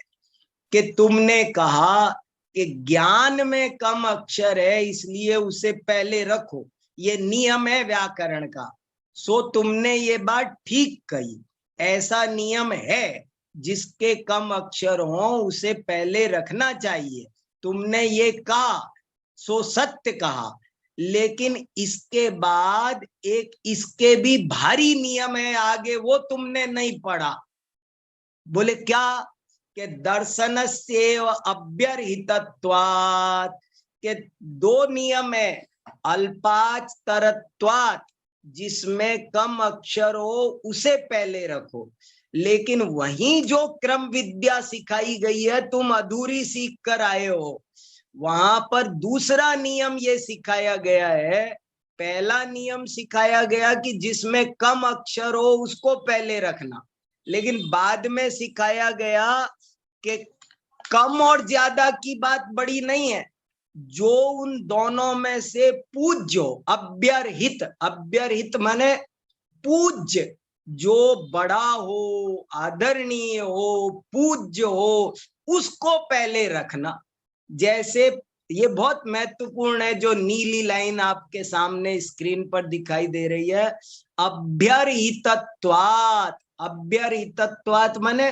कि तुमने कहा कि ज्ञान में कम अक्षर है इसलिए उसे पहले रखो, ये नियम है व्याकरण का। सो तुमने ये बात ठीक कही, ऐसा नियम है, जिसके कम अक्षर हो उसे पहले रखना चाहिए, तुमने ये कहा, सो सत्य कहा। लेकिन इसके बाद एक इसके भी भारी नियम है आगे, वो तुमने नहीं पढ़ा। बोले क्या? कि दर्शनस्यैव अव्यर्हितत्वात्, के दो नियम है अल्पाचतरत्वात्, जिसमें कम अक्षर हो उसे पहले रखो। लेकिन वहीं जो क्रम विद्या सिखाई गई है, तुम अधूरी सीख कर आए हो, वहां पर दूसरा नियम ये सिखाया गया है। पहला नियम सिखाया गया कि जिसमें कम अक्षर हो उसको पहले रखना, लेकिन बाद में सिखाया गया कि कम और ज्यादा की बात बड़ी नहीं है, जो उन दोनों में से पूज्य हो, अभ्यर्हित, अभ्यर्हित माने पूज्य, जो बड़ा हो, आदरणीय हो, पूज्य हो, उसको पहले रखना। जैसे ये बहुत महत्वपूर्ण है, जो नीली लाइन आपके सामने स्क्रीन पर दिखाई दे रही है, अभ्यर्हितत्वात्। अभ्यर्हितत्वात् माने,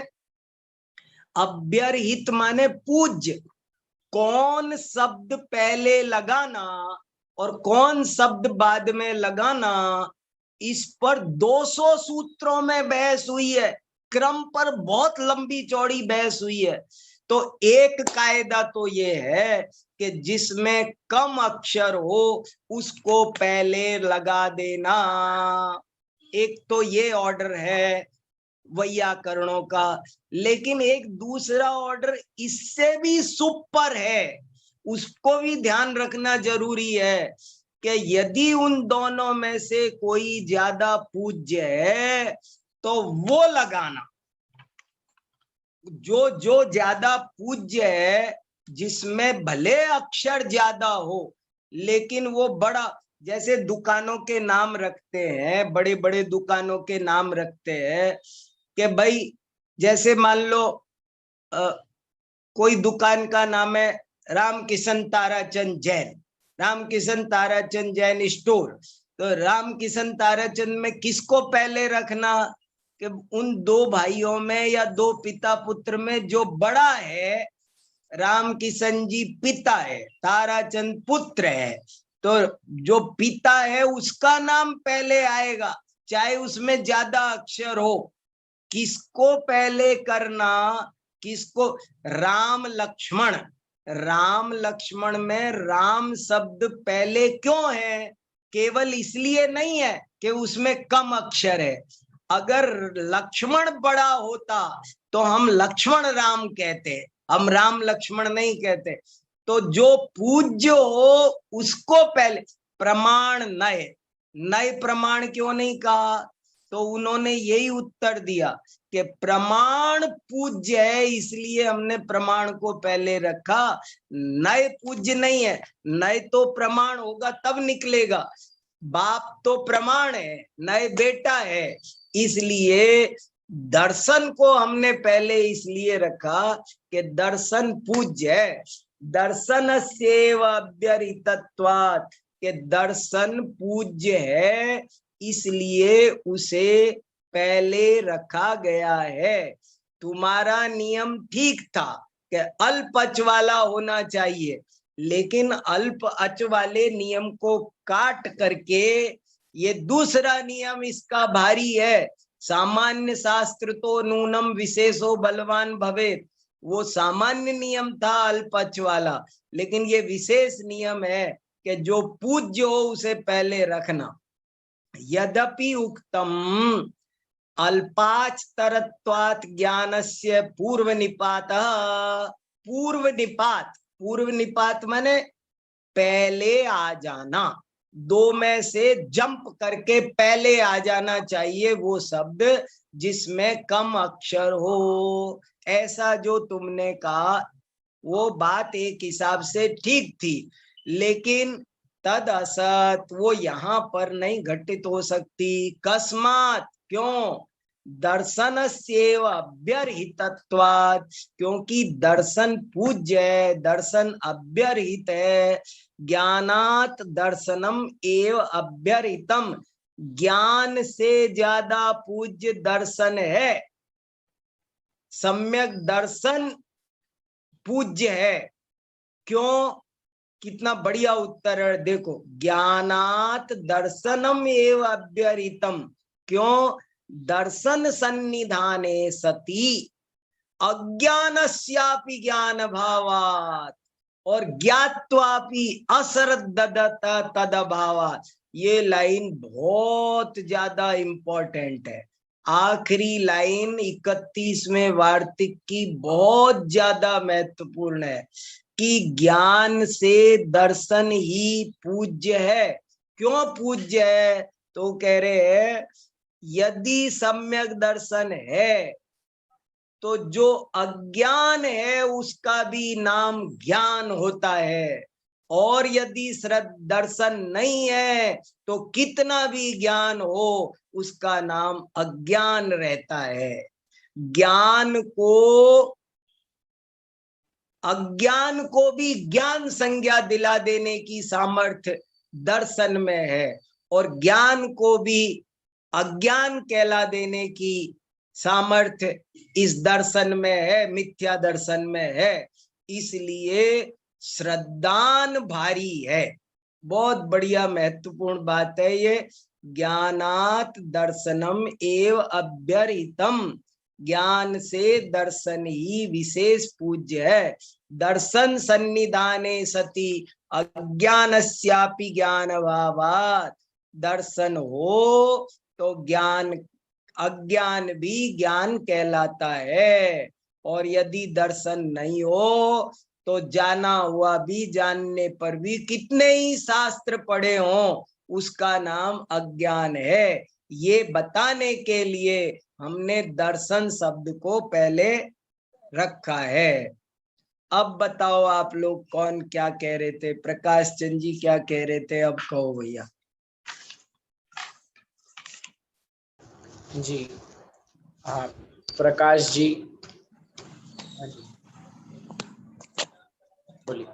अभ्यर्हित माने पूज्य। कौन शब्द पहले लगाना और कौन शब्द बाद में लगाना, इस पर 200 सूत्रों में बहस हुई है, क्रम पर बहुत लंबी चौड़ी बहस हुई है। तो एक कायदा तो ये है कि जिसमें कम अक्षर हो उसको पहले लगा देना। एक तो ये ऑर्डर है वैयाकरणों का, लेकिन एक दूसरा ऑर्डर इससे भी सुपर है, उसको भी ध्यान रखना जरूरी है कि यदि उन दोनों में से कोई ज्यादा पूज्य है तो वो लगाना। जो ज्यादा पूज्य है, जिसमें भले अक्षर ज्यादा हो लेकिन वो बड़ा, जैसे दुकानों के नाम रखते हैं, बड़े बड़े दुकानों के नाम रखते हैं कि भाई, जैसे मान लो कोई दुकान का नाम है रामकिशन ताराचंद जैन, रामकिशन ताराचंद जैन स्टोर। तो रामकिशन ताराचंद में किसको पहले रखना कि उन दो भाइयों में या दो पिता पुत्र में जो बड़ा है, रामकिशन जी पिता है, ताराचंद पुत्र है, तो जो पिता है उसका नाम पहले आएगा, चाहे उसमें ज्यादा अक्षर हो। किसको पहले करना, किसको? राम लक्ष्मण। राम लक्ष्मण में राम शब्द पहले क्यों है? केवल इसलिए नहीं है कि उसमें कम अक्षर है। अगर लक्ष्मण बड़ा होता तो हम लक्ष्मण राम कहते, हम राम लक्ष्मण नहीं कहते। तो जो पूज्य हो उसको पहले, प्रमाण नए, नए प्रमाण क्यों नहीं कहा? तो उन्होंने यही उत्तर दिया कि प्रमाण पूज्य है इसलिए हमने प्रमाण को पहले रखा, नए पूज्य नहीं है। नए तो प्रमाण होगा तब निकलेगा, बाप तो प्रमाण है, नए बेटा है, इसलिए दर्शन को हमने पहले इसलिए रखा कि दर्शन पूज्य है। दर्शन सेव अभ्यर्हितत्वात्, के दर्शन पूज्य है इसलिए उसे पहले रखा गया है। तुम्हारा नियम ठीक था कि अल्प अच वाला होना चाहिए, लेकिन अल्प अच वाले नियम को काट करके ये दूसरा नियम इसका भारी है। सामान्य शास्त्र तो नूनम विशेषो बलवान भवेत्, वो सामान्य नियम था अल्प अच वाला, लेकिन ये विशेष नियम है कि जो पूज्य हो उसे पहले रखना। यद्यपि उक्तम अल्पाचतरत्वात् ज्ञानस्य पूर्व निपात। पूर्व निपात, पूर्व निपात माने पहले आ जाना, दो में से जंप करके पहले आ जाना चाहिए वो शब्द जिसमें कम अक्षर हो। ऐसा जो तुमने कहा वो बात एक हिसाब से ठीक थी, लेकिन तद असत वो यहाँ पर नहीं घटित हो सकती। कस्मात, क्यों? दर्शन सेव अभ्यर्हितत्वात्, क्योंकि दर्शन पूज्य है, दर्शन अभ्यर्हित है। ज्ञानात दर्शनम एव अभ्यर्हितम, ज्ञान से ज्यादा पूज्य दर्शन है। सम्यक दर्शन पूज्य है। क्यों? कितना बढ़िया उत्तर है, देखो, ज्ञानात दर्शनम एव अभ्यर्हितम। क्यों? दर्शन सन्निधाने सति अज्ञानस्यापि ज्ञान भावात्। और ज्ञात्वापि असरददत तदभावा, ये लाइन बहुत ज्यादा इंपॉर्टेंट है। आखिरी लाइन 31वें वार्तिक की बहुत ज्यादा महत्वपूर्ण है कि ज्ञान से दर्शन ही पूज्य है। क्यों पूज्य है? तो कह रहे हैं यदि सम्यक दर्शन है तो जो अज्ञान है उसका भी नाम ज्ञान होता है, और यदि दर्शन नहीं है तो कितना भी ज्ञान हो उसका नाम अज्ञान रहता है। ज्ञान को, अज्ञान को भी ज्ञान संज्ञा दिला देने की सामर्थ्य दर्शन में है, और ज्ञान को भी अज्ञान कहला देने की सामर्थ्य इस दर्शन में है, मिथ्या दर्शन में है। इसलिए श्रद्धान भारी है। बहुत बढ़िया महत्वपूर्ण बात है ये। ज्ञानात दर्शनम एव अभ्यर्हितम, ज्ञान से दर्शन ही विशेष पूज्य है। दर्शन सन्निधाने सति अज्ञानस्यापि ज्ञान भावात्, दर्शन हो तो ज्ञान, अज्ञान भी ज्ञान कहलाता है, और यदि दर्शन नहीं हो तो जाना हुआ भी, जानने पर भी कितने ही शास्त्र पढ़े हों उसका नाम अज्ञान है। ये बताने के लिए हमने दर्शन शब्द को पहले रखा है। अब बताओ आप लोग कौन क्या कह रहे थे? प्रकाश चंद जी क्या कह रहे थे? अब कहो भैया। जी हाँ, प्रकाश जी बोलिए।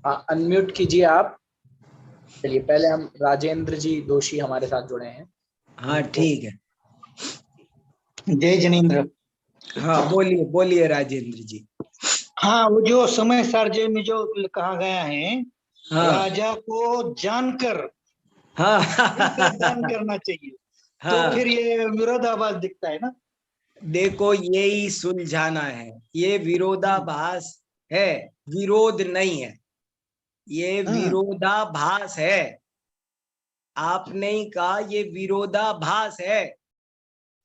हाँ, अनम्यूट कीजिए आप। चलिए, पहले हम राजेंद्र जी दोषी हमारे साथ जुड़े हैं। हाँ ठीक है। जय जनेन्द्र। हाँ बोलिए बोलिए राजेंद्र जी। हाँ, वो जो समय सारजय में जो कहा गया है, हाँ राजा को जानकर हाँ दान करना चाहिए, हाँ। तो फिर ये विरोधाभास दिखता है ना। देखो यही सुलझाना है, ये विरोधाभास है, विरोध नहीं है, ये विरोधाभास है। आपने ही कहा ये विरोधाभास है,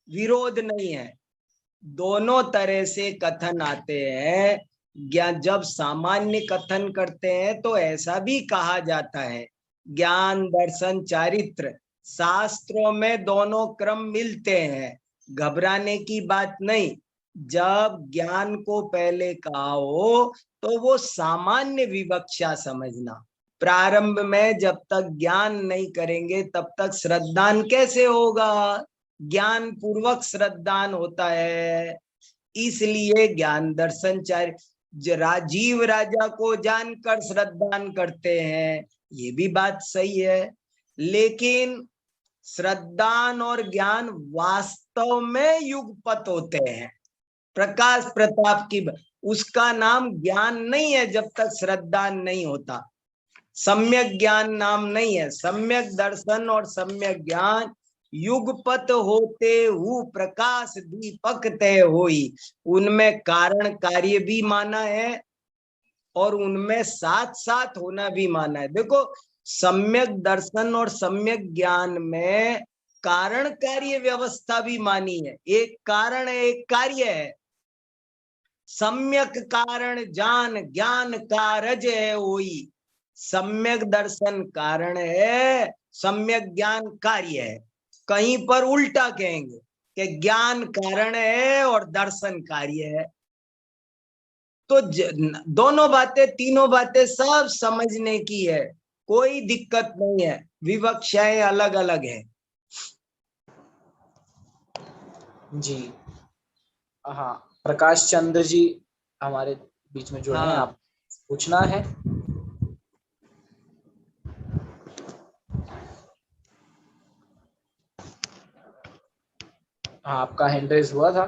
विरोध नहीं है। दोनों तरह से कथन आते हैं। ज्ञान जब सामान्य कथन करते हैं तो ऐसा भी कहा जाता है, ज्ञान दर्शन चारित्र, शास्त्रों में दोनों क्रम मिलते हैं, घबराने की बात नहीं। जब ज्ञान को पहले कहा हो तो वो सामान्य विवक्षा समझना। प्रारंभ में जब तक ज्ञान नहीं करेंगे तब तक श्रद्धान कैसे होगा? ज्ञान पूर्वक श्रद्धान होता है। इसलिए ज्ञान दर्शन चार, राजीव राजा को जानकर श्रद्धान करते हैं, ये भी बात सही है। लेकिन श्रद्धान और ज्ञान वास्तव में युगपत होते हैं। प्रकाश प्रताप की, उसका नाम ज्ञान नहीं है जब तक श्रद्धान नहीं होता। सम्यक ज्ञान नाम नहीं है। सम्यक दर्शन और सम्यक ज्ञान युगपत होते हु प्रकाश दीपक तय होई, उनमें कारण कार्य भी माना है और उनमें साथ साथ होना भी माना है। देखो सम्यक दर्शन और सम्यक ज्ञान में कारण कार्य व्यवस्था भी मानी है। एक कारण है, एक कार्य है। सम्यक कारण जान ज्ञान कारज है होई, सम्यक दर्शन कारण है, सम्यक ज्ञान कार्य है। कहीं पर उल्टा कहेंगे कि ज्ञान कारण है और दर्शन कार्य है। तो दोनों बातें, तीनों बातें सब समझने की है, कोई दिक्कत नहीं है। विवक्षाएं अलग अलग है। जी हाँ, प्रकाश चंद्र जी हमारे बीच में जुड़े हैं। आप पूछना है? हाँ, आपका हैंड रेज हुआ था।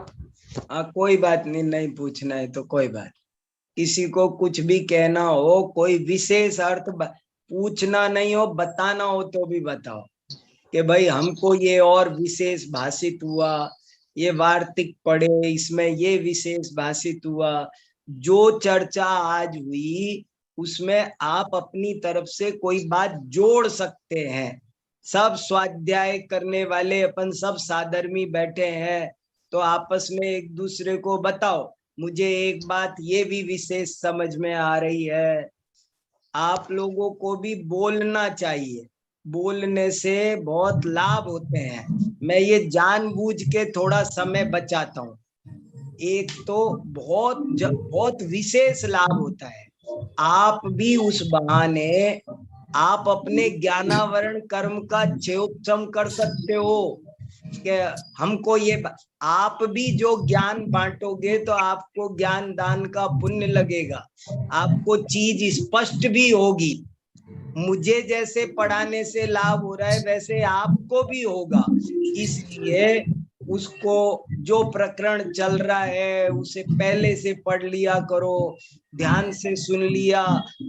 हाँ कोई बात नहीं, नहीं पूछना है तो कोई बात। किसी को कुछ भी कहना हो, कोई विशेष अर्थ पूछना नहीं हो, बताना हो तो भी बताओ। कि भाई हमको ये और विशेष भाषित हुआ, ये वार्तिक पढ़े, इसमें ये विशेष भाषित हुआ। जो चर्चा आज हुई उसमें आप अपनी तरफ से कोई बात जोड़ सकते हैं। सब स्वाध्याय करने वाले अपन सब साधर्मी बैठे हैं, तो आपस में एक दूसरे को बताओ, मुझे एक बात ये भी विशेष समझ में आ रही है। आप लोगों को भी बोलना चाहिए, बोलने से बहुत लाभ होते हैं। मैं ये जानबूझ के थोड़ा समय बचाता हूँ। एक तो बहुत विशेष लाभ होता है। आप भी उस बहाने आप अपने ज्ञानावरण कर्म का चेयोपचम कर सकते हो कि हमको ये, आप भी जो ज्ञान बांटोगे तो आपको ज्ञान दान का पुण्य लगेगा, आपको चीज स्पष्ट भी होगी। मुझे जैसे पढ़ाने से लाभ हो रहा है वैसे आपको भी होगा। इसलिए उसको जो प्रकरण चल रहा है उसे पहले से पढ़ लिया करो, ध्यान से सुन लिया।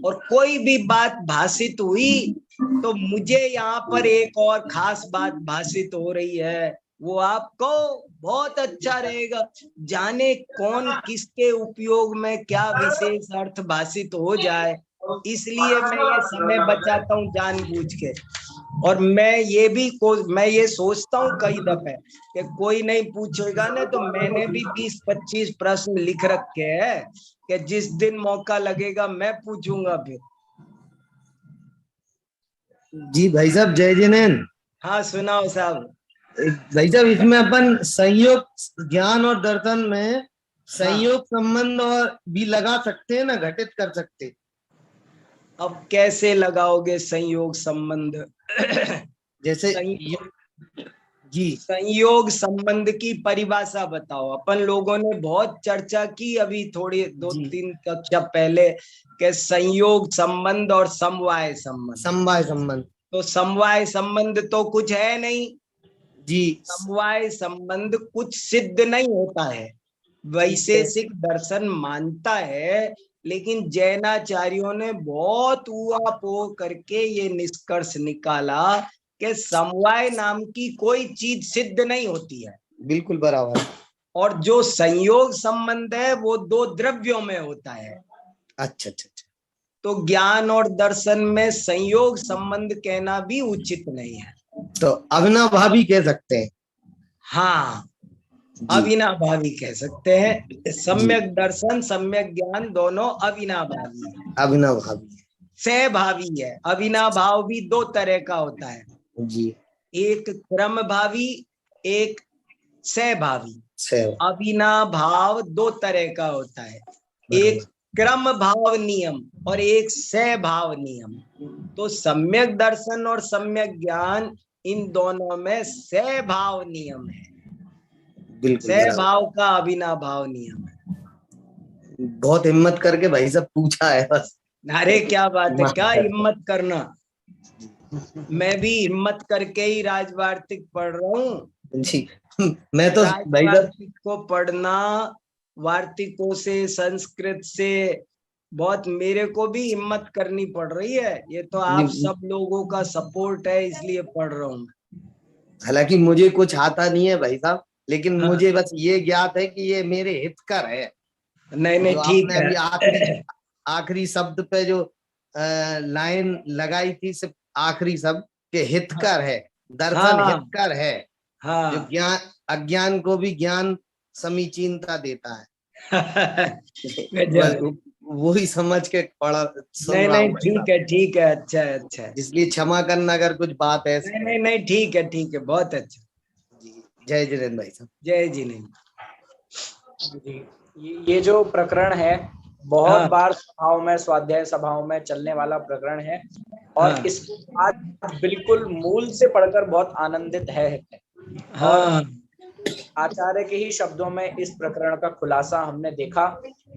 और कोई भी बात भाषित हुई तो मुझे यहाँ पर एक और खास बात भाषित हो रही है, वो आपको बहुत अच्छा रहेगा। जाने कौन किसके उपयोग में क्या विशेष अर्थ भाषित हो जाए, इसलिए मैं ये समय बचाता हूँ जानबूझ के। और मैं ये सोचता हूँ कई दफे कि कोई नहीं पूछेगा ना, तो मैंने भी 20-25 प्रश्न लिख रखे हैं कि जिस दिन मौका लगेगा मैं पूछूंगा फिर। जी भाई साहब, जय जिनेन्द्र। हाँ सुनाओ साहब। भाई साहब, इसमें अपन संयोग ज्ञान और दर्शन में संयोग संबंध और भी लगा सकते हैं ना, घटित कर सकते। अब कैसे लगाओगे संयोग संबंध? जैसे जी, संयोग संबंध की परिभाषा बताओ। अपन लोगों ने बहुत चर्चा की अभी थोड़ी 2-3 कक्षा पहले के संयोग संबंध और समवाय संबंध। समवाय संबंध तो समवाय संबंध तो कुछ है नहीं जी। समवाय संबंध कुछ सिद्ध नहीं होता है। वैशेषिक दर्शन मानता है, लेकिन जैनाचार्यों ने बहुत ऊहापोह करके ये निष्कर्ष निकाला कि समवाय नाम की कोई चीज सिद्ध नहीं होती है। बिल्कुल बराबर। और जो संयोग संबंध है वो 2 द्रव्यों में होता है। अच्छा अच्छा अच्छा। तो ज्ञान और दर्शन में संयोग संबंध कहना भी उचित नहीं है। तो अविनाभावी कह सकते हैं। हाँ, अविनाभावी कह सकते हैं। सम्यक दर्शन सम्यक ज्ञान दोनों अविनाभावी है। अविनाभावी है, सहभावी है। अविनाभाव भी 2 तरह का होता है जी। एक क्रम भावी, एक सहभावी। सह अविनाभाव 2 तरह का होता है, एक क्रम भाव नियम और एक सहभाव नियम। तो सम्यक दर्शन और सम्यक ज्ञान इन दोनों में सहभाव नियम है। सहभाव का अविनाभाव नियम है। बहुत हिम्मत करके भाई साहब पूछा है बस। अरे क्या बात है, क्या हिम्मत करना। मैं भी हिम्मत करके ही राजवार्तिक पढ़ रहा हूँ जी। मैं तो भाई वार्तिक को पढ़ना, वार्तिकों से संस्कृत से बहुत मेरे को भी हिम्मत करनी पड़ रही है। ये तो आप सब लोगों का सपोर्ट है इसलिए पढ़ रहा हूँ। हालांकि मुझे कुछ आता नहीं है भाई साहब, लेकिन मुझे बस ये ज्ञात है कि ये मेरे हितकर है। नहीं ठीक है। अभी आखिरी शब्द पे जो लाइन लगाई थी, सिर्फ आखिरी शब्द के हितकर है, दर्शन हितकर है। जो ज्ञान अज्ञान को भी ज्ञान समीचीनता देता है। वो ही समझ के पढ़ा। नहीं ठीक है अच्छा है अच्छा है। इसलिए क्षमा करना अगर कुछ बात है। नहीं ठीक है बहुत अच्छा। जय जिनेन्द्र भाई साहब। जय जिनेन्द्र जी। ये जो प्रकरण है बहुत बार सभाओं में, स्वाध्याय सभाओं में चलने वाला प्रकरण है और इसको आज बिल्कुल मूल से पढ़कर बहुत आनंदित है। और आचार्य के ही शब्दों में इस प्रकरण का खुलासा हमने देखा।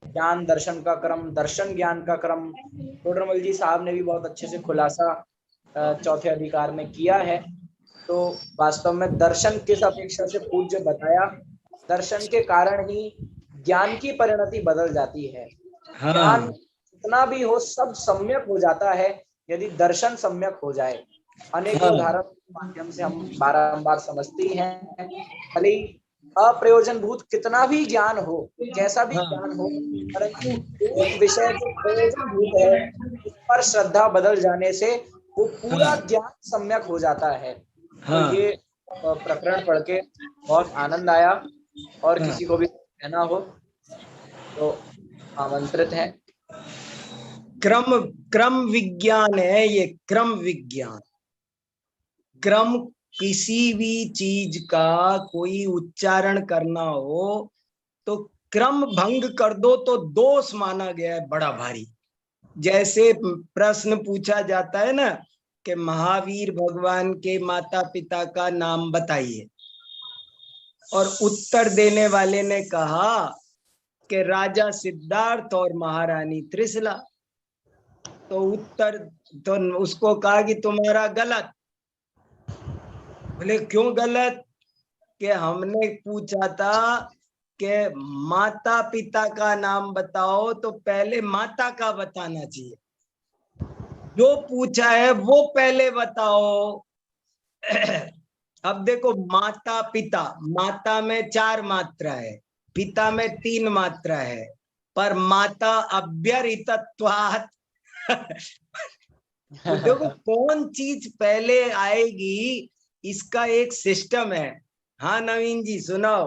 ज्ञान दर्शन का क्रम, दर्शन ज्ञान का क्रम टोडरमल जी साहब ने भी बहुत अच्छे से खुलासा 4थे अधिकार में किया है। तो वास्तव में दर्शन किस अपेक्षा से पूज्य बताया, दर्शन के कारण ही ज्ञान की परिणति बदल जाती है। ज्ञान जितना भी हो सब सम्यक हो जाता है यदि दर्शन सम्यक हो जाए। अनेक हाँ। उदाहरण के माध्यम से हम बारंबार समझते हैं। भले ही अप्रयोजनभूत कितना भी ज्ञान हो, कैसा भी हाँ। ज्ञान हो, परंतु एक विषय जो प्रयोजनभूत है उस पर श्रद्धा बदल जाने से वो पूरा हाँ। ज्ञान सम्यक हो जाता है। तो हाँ। ये प्रकरण पढ़ के बहुत आनंद आया, और हाँ। किसी को भी कहना हो तो आमंत्रित है। क्रम क्रम विज्ञान है ये, क्रम विज्ञान। क्रम, किसी भी चीज का कोई उच्चारण करना हो तो क्रम भंग कर दो तो दोष माना गया है बड़ा भारी। जैसे प्रश्न पूछा जाता है ना कि महावीर भगवान के माता पिता का नाम बताइए, और उत्तर देने वाले ने कहा कि राजा सिद्धार्थ और महारानी त्रिशला। तो उत्तर तो उसको कहा कि तुम्हारा गलत। बोले क्यों गलत? कि हमने पूछा था कि माता पिता का नाम बताओ तो पहले माता का बताना चाहिए, जो पूछा है वो पहले बताओ। अब देखो, माता पिता, माता में 4 मात्रा है, पिता में 3 मात्रा है, पर माता अव्यरितत्वात्। तो देखो कौन चीज पहले आएगी, इसका एक सिस्टम है। हाँ नवीन जी सुनाओ।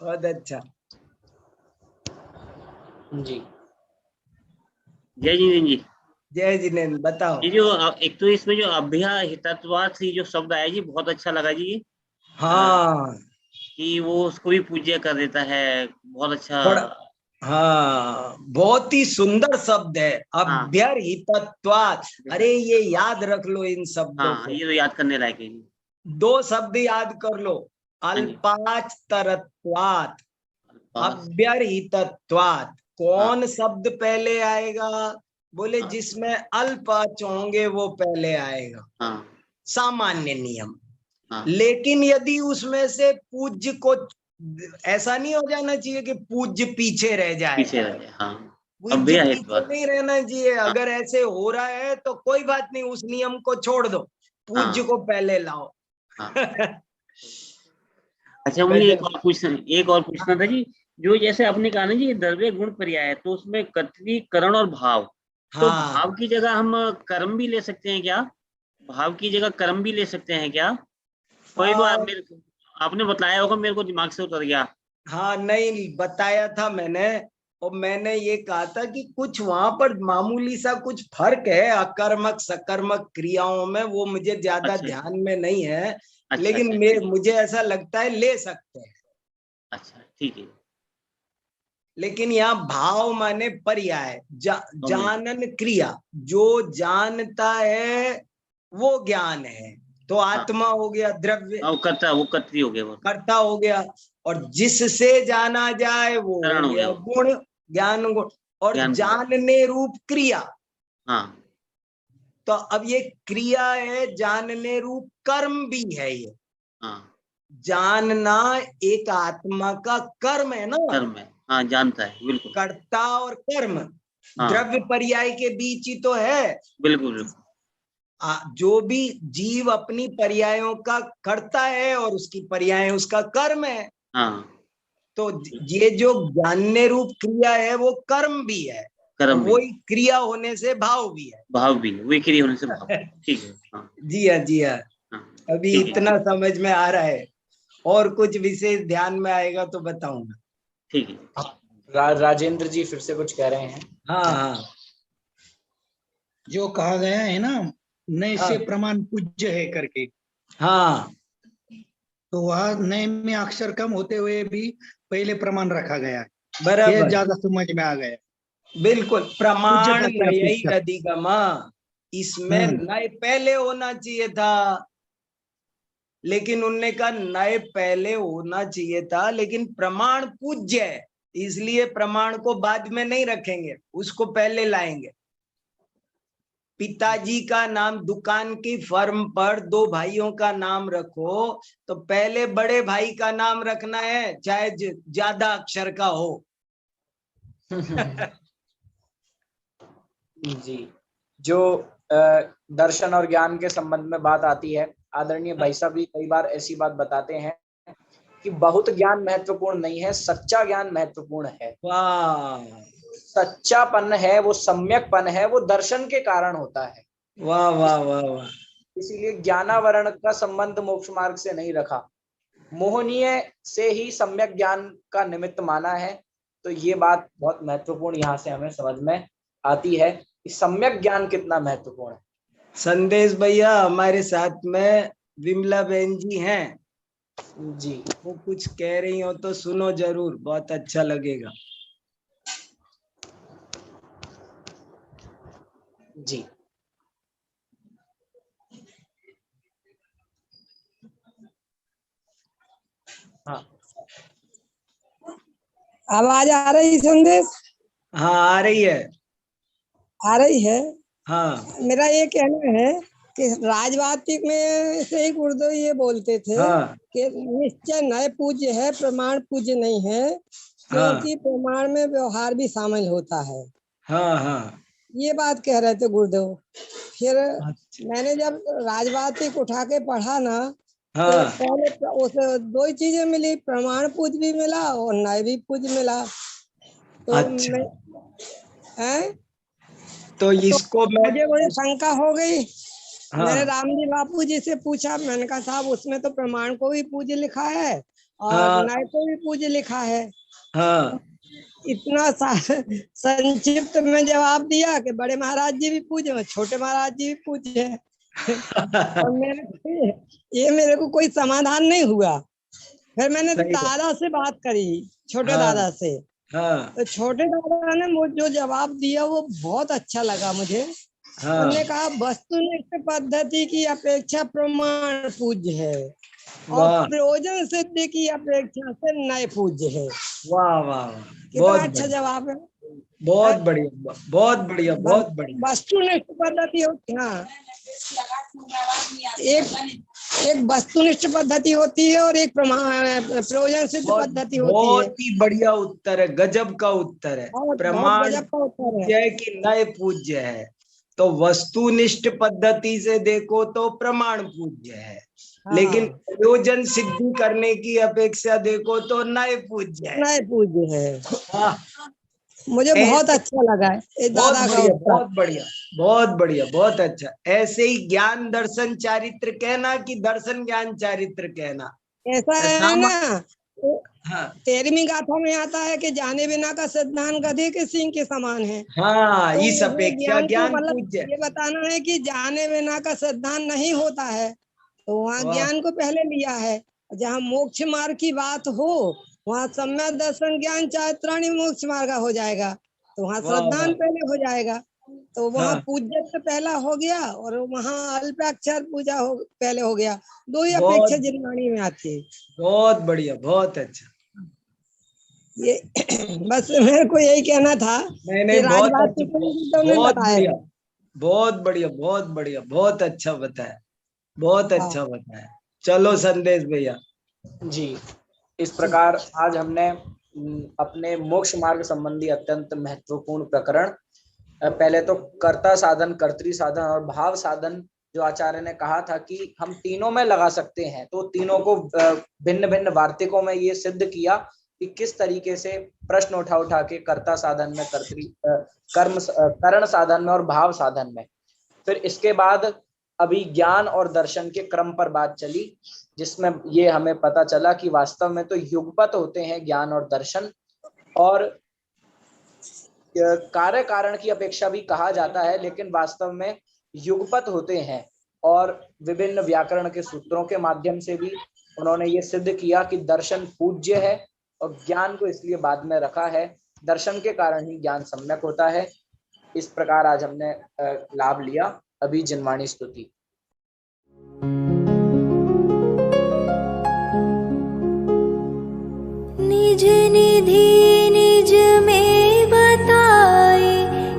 बहुत अच्छा। जी जय जिनेन्द्र जी। जय जिनेन्द्र, बताओ। ये जो एक तो इसमें जो अभ्याहितत्वात् से जो शब्द आया जी, बहुत अच्छा लगा जी। हाँ, कि वो उसको भी पूज्य कर देता है, बहुत अच्छा। हाँ, बहुत ही सुंदर शब्द है, हाँ। अभ्यर्हितत्वात्। अरे ये याद रख लो इन शब्दों हाँ, को। ये तो याद करने लायक है जी। 2 शब्द याद कर लो, अल्पाचतरत्वात्, अभ्यर्हितत्वात्। कौन शब्द पहले आएगा? बोले जिसमें अल्पाच होंगे वो पहले आएगा। हाँ। सामान्य नियम। हाँ। लेकिन यदि उसमें से पूज्य को, ऐसा नहीं हो जाना चाहिए कि पूज्य पीछे रह जाए, पीछे रह जाए। हाँ, पूज्य पीछे नहीं रहना चाहिए। अगर ऐसे हो रहा है तो कोई बात नहीं, उस नियम को छोड़ दो, पूज्य को पहले लाओ। अच्छा, मुझे एक और पूछना था जी। जो जैसे आपने कहा ना जी, द्रव्य गुण पर्याय, तो उसमें कर्तरी, करण और भाव। तो भाव की जगह हम कर्म भी ले सकते हैं क्या? भाव की जगह कर्म भी ले सकते हैं क्या? कोई बात आपने बताया होगा, मेरे को दिमाग से उतर गया। हाँ, नहीं बताया था मैंने, और मैंने ये कहा था कि कुछ वहां पर मामूली सा कुछ फर्क है अकर्मक सकर्मक क्रियाओं में, वो मुझे ज्यादा ध्यान में नहीं है। लेकिन मुझे ऐसा लगता है ले सकते हैं। अच्छा, ठीक है। लेकिन यहाँ भाव माने पर्याय, जानन क्रिया, जो जानता है वो ज्ञान है। तो आत्मा हो गया द्रव्य, वो कर्त्री हो गया, कर्ता हो गया। और जिससे जाना जाए वो हो गया गुण, ज्ञान गुण। और जानने रूप क्रिया। हाँ। तो अब ये क्रिया है, जानने रूप कर्म भी है ये। हाँ। जानना एक आत्मा का कर्म है ना। कर्म है, हाँ, जानता है, बिल्कुल। कर्ता और कर्म द्रव्य पर्याय के बीच ही तो है। बिल्कुल। जो भी जीव अपनी पर्यायों का करता है और उसकी पर्याय उसका कर्म है। हाँ। तो ये जो जानने रूप क्रिया है वो कर्म भी है, वही क्रिया होने से भाव भी है। भाव भी, वही क्रिया होने से भाव। ठीक है। हाँ। जी हाँ, जी हाँ। अभी इतना समझ में आ रहा है, और कुछ विशेष ध्यान में आएगा तो बताऊंगा। ठीक है। राजेंद्र जी फिर से कुछ कह रहे हैं। हाँ हाँ, जो कहा गया है ना, नए से प्रमाण पूज्य है करके। हाँ, तो वह नए में अक्षर कम होते हुए भी पहले प्रमाण रखा गया है। बराबर, ये ज्यादा समझ में आ गया। बिल्कुल। प्रमाण नयी अधिगमा, इसमें नए पहले होना चाहिए था, लेकिन उनने कहा नए पहले होना चाहिए था, लेकिन प्रमाण पूज्य है, इसलिए प्रमाण को बाद में नहीं रखेंगे, उसको पहले लाएंगे। पिताजी का नाम, दुकान की फर्म पर 2 भाइयों का नाम रखो तो पहले बड़े भाई का नाम रखना है, चाहे ज्यादा अक्षर का हो। जी, जो दर्शन और ज्ञान के संबंध में बात आती है, आदरणीय भाई साहब भी कई बार ऐसी बात बताते हैं कि बहुत ज्ञान महत्वपूर्ण नहीं है, सच्चा ज्ञान महत्वपूर्ण है। वाह, सच्चापन है, वो सम्यकपन है, वो दर्शन के कारण होता है। वाह वाह वाह वाह। इसीलिए ज्ञानावरण का संबंध मोक्ष मार्ग से नहीं रखा, मोहनीय से ही सम्यक ज्ञान का निमित्त माना है। तो ये बात बहुत महत्वपूर्ण यहाँ से हमें समझ में आती है कि सम्यक ज्ञान कितना महत्वपूर्ण है। संदेश भैया हमारे साथ में विमला बहन जी हैं जी, वो कुछ कह रही हो तो सुनो जरूर, बहुत अच्छा लगेगा। जी, हाँ, आवाज आ रही संदेश? हाँ आ रही है। आ रही है। हाँ मेरा ये कहना है कि राजवाटिक में से ही गुरुदेव ये बोलते थे हाँ कि निश्चय नए पूज्य है, प्रमाण पूज्य नहीं है, क्योंकि प्रमाण में व्यवहार भी शामिल होता है। हाँ हाँ ये बात कह रहे थे गुरुदेव। फिर अच्छा। मैंने जब राजवाटिक उठा के पढ़ा ना, तो हाँ पहले उसे दो ही चीजें मिली, प्रमाण पूज्य भी मिला और नए भी पूज्य मिला। तो अच्छा। हैं? तो इसको मैं मुझे बड़ी शंका हो गई। हाँ मैंने रामजी बापू जी से पूछा, मैंने कहा साहब उसमें तो प्रमाण को भी पूज्य लिखा है और हाँ नए को भी पूज्य लिखा है। हाँ इतना संक्षिप्त में जवाब दिया कि बड़े महाराज जी भी पूज्य और छोटे महाराज जी भी पूज्य है। और मेरे को कोई समाधान नहीं हुआ। फिर मैंने सही है। दादा से बात करी, छोटे हाँ दादा से। हाँ तो छोटे दादा ने मुझे जो जवाब दिया वो बहुत अच्छा लगा मुझे। हाँ उन्होंने कहा वस्तुनिष्ठ पद्धति की अपेक्षा प्रमाण पूज्य है और वाह प्रयोजन सिद्धि की अपेक्षा से नए पूज्य है। वाह वाह वाह, कितना बहुत अच्छा बढ़िया, जवाब है। बहुत बढ़िया, बहुत बढ़िया, बहुत बढ़िया। वस्तुनिष्ठ पद्धति होती है, हाँ, एक वस्तुनिष्ठ पद्धति होती है और एक प्रयोजन सिद्ध पद्धति होती है। बहुत ही बढ़िया उत्तर है, गजब का उत्तर है। बहुत प्रमाण गजब का उत्तर है। पूज्य है कि नए पूज्य है? तो वस्तुनिष्ठ पद्धति से देखो तो प्रमाण पूज्य है, लेकिन प्रयोजन सिद्धि करने की अपेक्षा देखो तो नए पूज्य है। नए पूज्य है। हाँ, मुझे बहुत अच्छा लगा है बहुत दादा का बढ़िया, उत्तर। बहुत बढ़िया, बहुत बढ़िया, बहुत अच्छा। ऐसे ही ज्ञान दर्शन चारित्र कहना कि दर्शन ज्ञान चारित्र कहना, ऐसा है ना। हाँ 13वीं गाथा में आता है कि जाने बिना का सिद्धांत गधे के सींग के समान है। हाँ, तो इस अपेक्षा ज्ञान मतलब पूज्य। ये बताना है कि जाने बिना का सिद्धांत नहीं होता है, तो वहाँ ज्ञान को पहले लिया है। जहाँ मोक्ष मार्ग की बात हो वहाँ सम्यक दर्शन ज्ञान चारित्राणी मोक्ष मार्ग हो जाएगा, तो वहाँ श्रद्धान पहले हो जाएगा। तो वहाँ पूज्य पहला हो गया और वहाँ अल्पाक्षर पूजा पहले हो गया। दो ही अपेक्षा जिनवाणी में आती है। बहुत बढ़िया, बहुत अच्छा। ये बस मेरे को यही कहना था। नहीं, बहुत अच्छा, बहुत बढ़िया, बताया। बहुत बढ़िया, बहुत बढ़िया, बहुत अच्छा बताया, बहुत अच्छा बताया। चलो संदेश भैया जी, इस प्रकार आज हमने अपने मोक्ष मार्ग संबंधी अत्यंत महत्वपूर्ण प्रकरण, पहले तो कर्ता साधन, कर्तृ साधन और भाव साधन जो आचार्य ने कहा था कि हम तीनों में लगा सकते हैं, तो तीनों को भिन्न भिन्न वार्तिकों में ये सिद्ध किया कि किस तरीके से प्रश्न उठा के कर्ता साधन में, करण साधन में और भाव साधन में। फिर इसके बाद अभी ज्ञान और दर्शन के क्रम पर बात चली, जिसमें ये हमें पता चला कि वास्तव में तो युगपत होते हैं ज्ञान और दर्शन, और कार्य कारण की अपेक्षा भी कहा जाता है, लेकिन वास्तव में युगपत होते हैं। और विभिन्न व्याकरण के सूत्रों के माध्यम से भी उन्होंने ये सिद्ध किया कि दर्शन पूज्य है और ज्ञान को इसलिए बाद में रखा है, दर्शन के कारण ही ज्ञान सम्यक होता है। इस प्रकार आज हमने लाभ लिया। अभी जिनवाणी स्तुति। निज निधि निज में बताए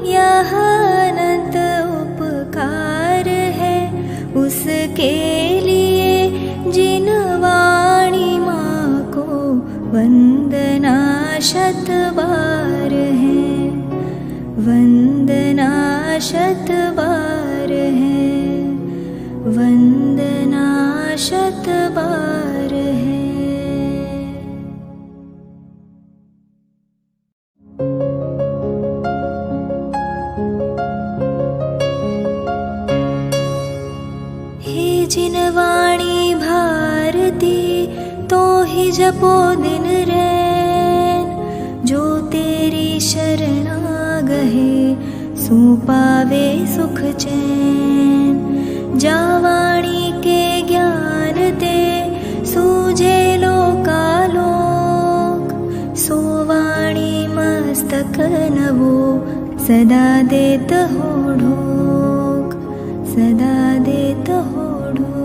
यह अनंत उपकार है, उसके लिए जिन वाणी माँ को वंदना शत बार है, वंदना शत बार वंदना शत बार है। हे जिनवाणी भारती तो ही जपो दिन रैन, जो तेरी शरणा गहे सो पावे सुख चैन। जावाणी के ज्ञान ते सूझे लोकालोक, सोवाणी मस्तक नवो सदा देत हो ढोक, सदा देत हो ढोक।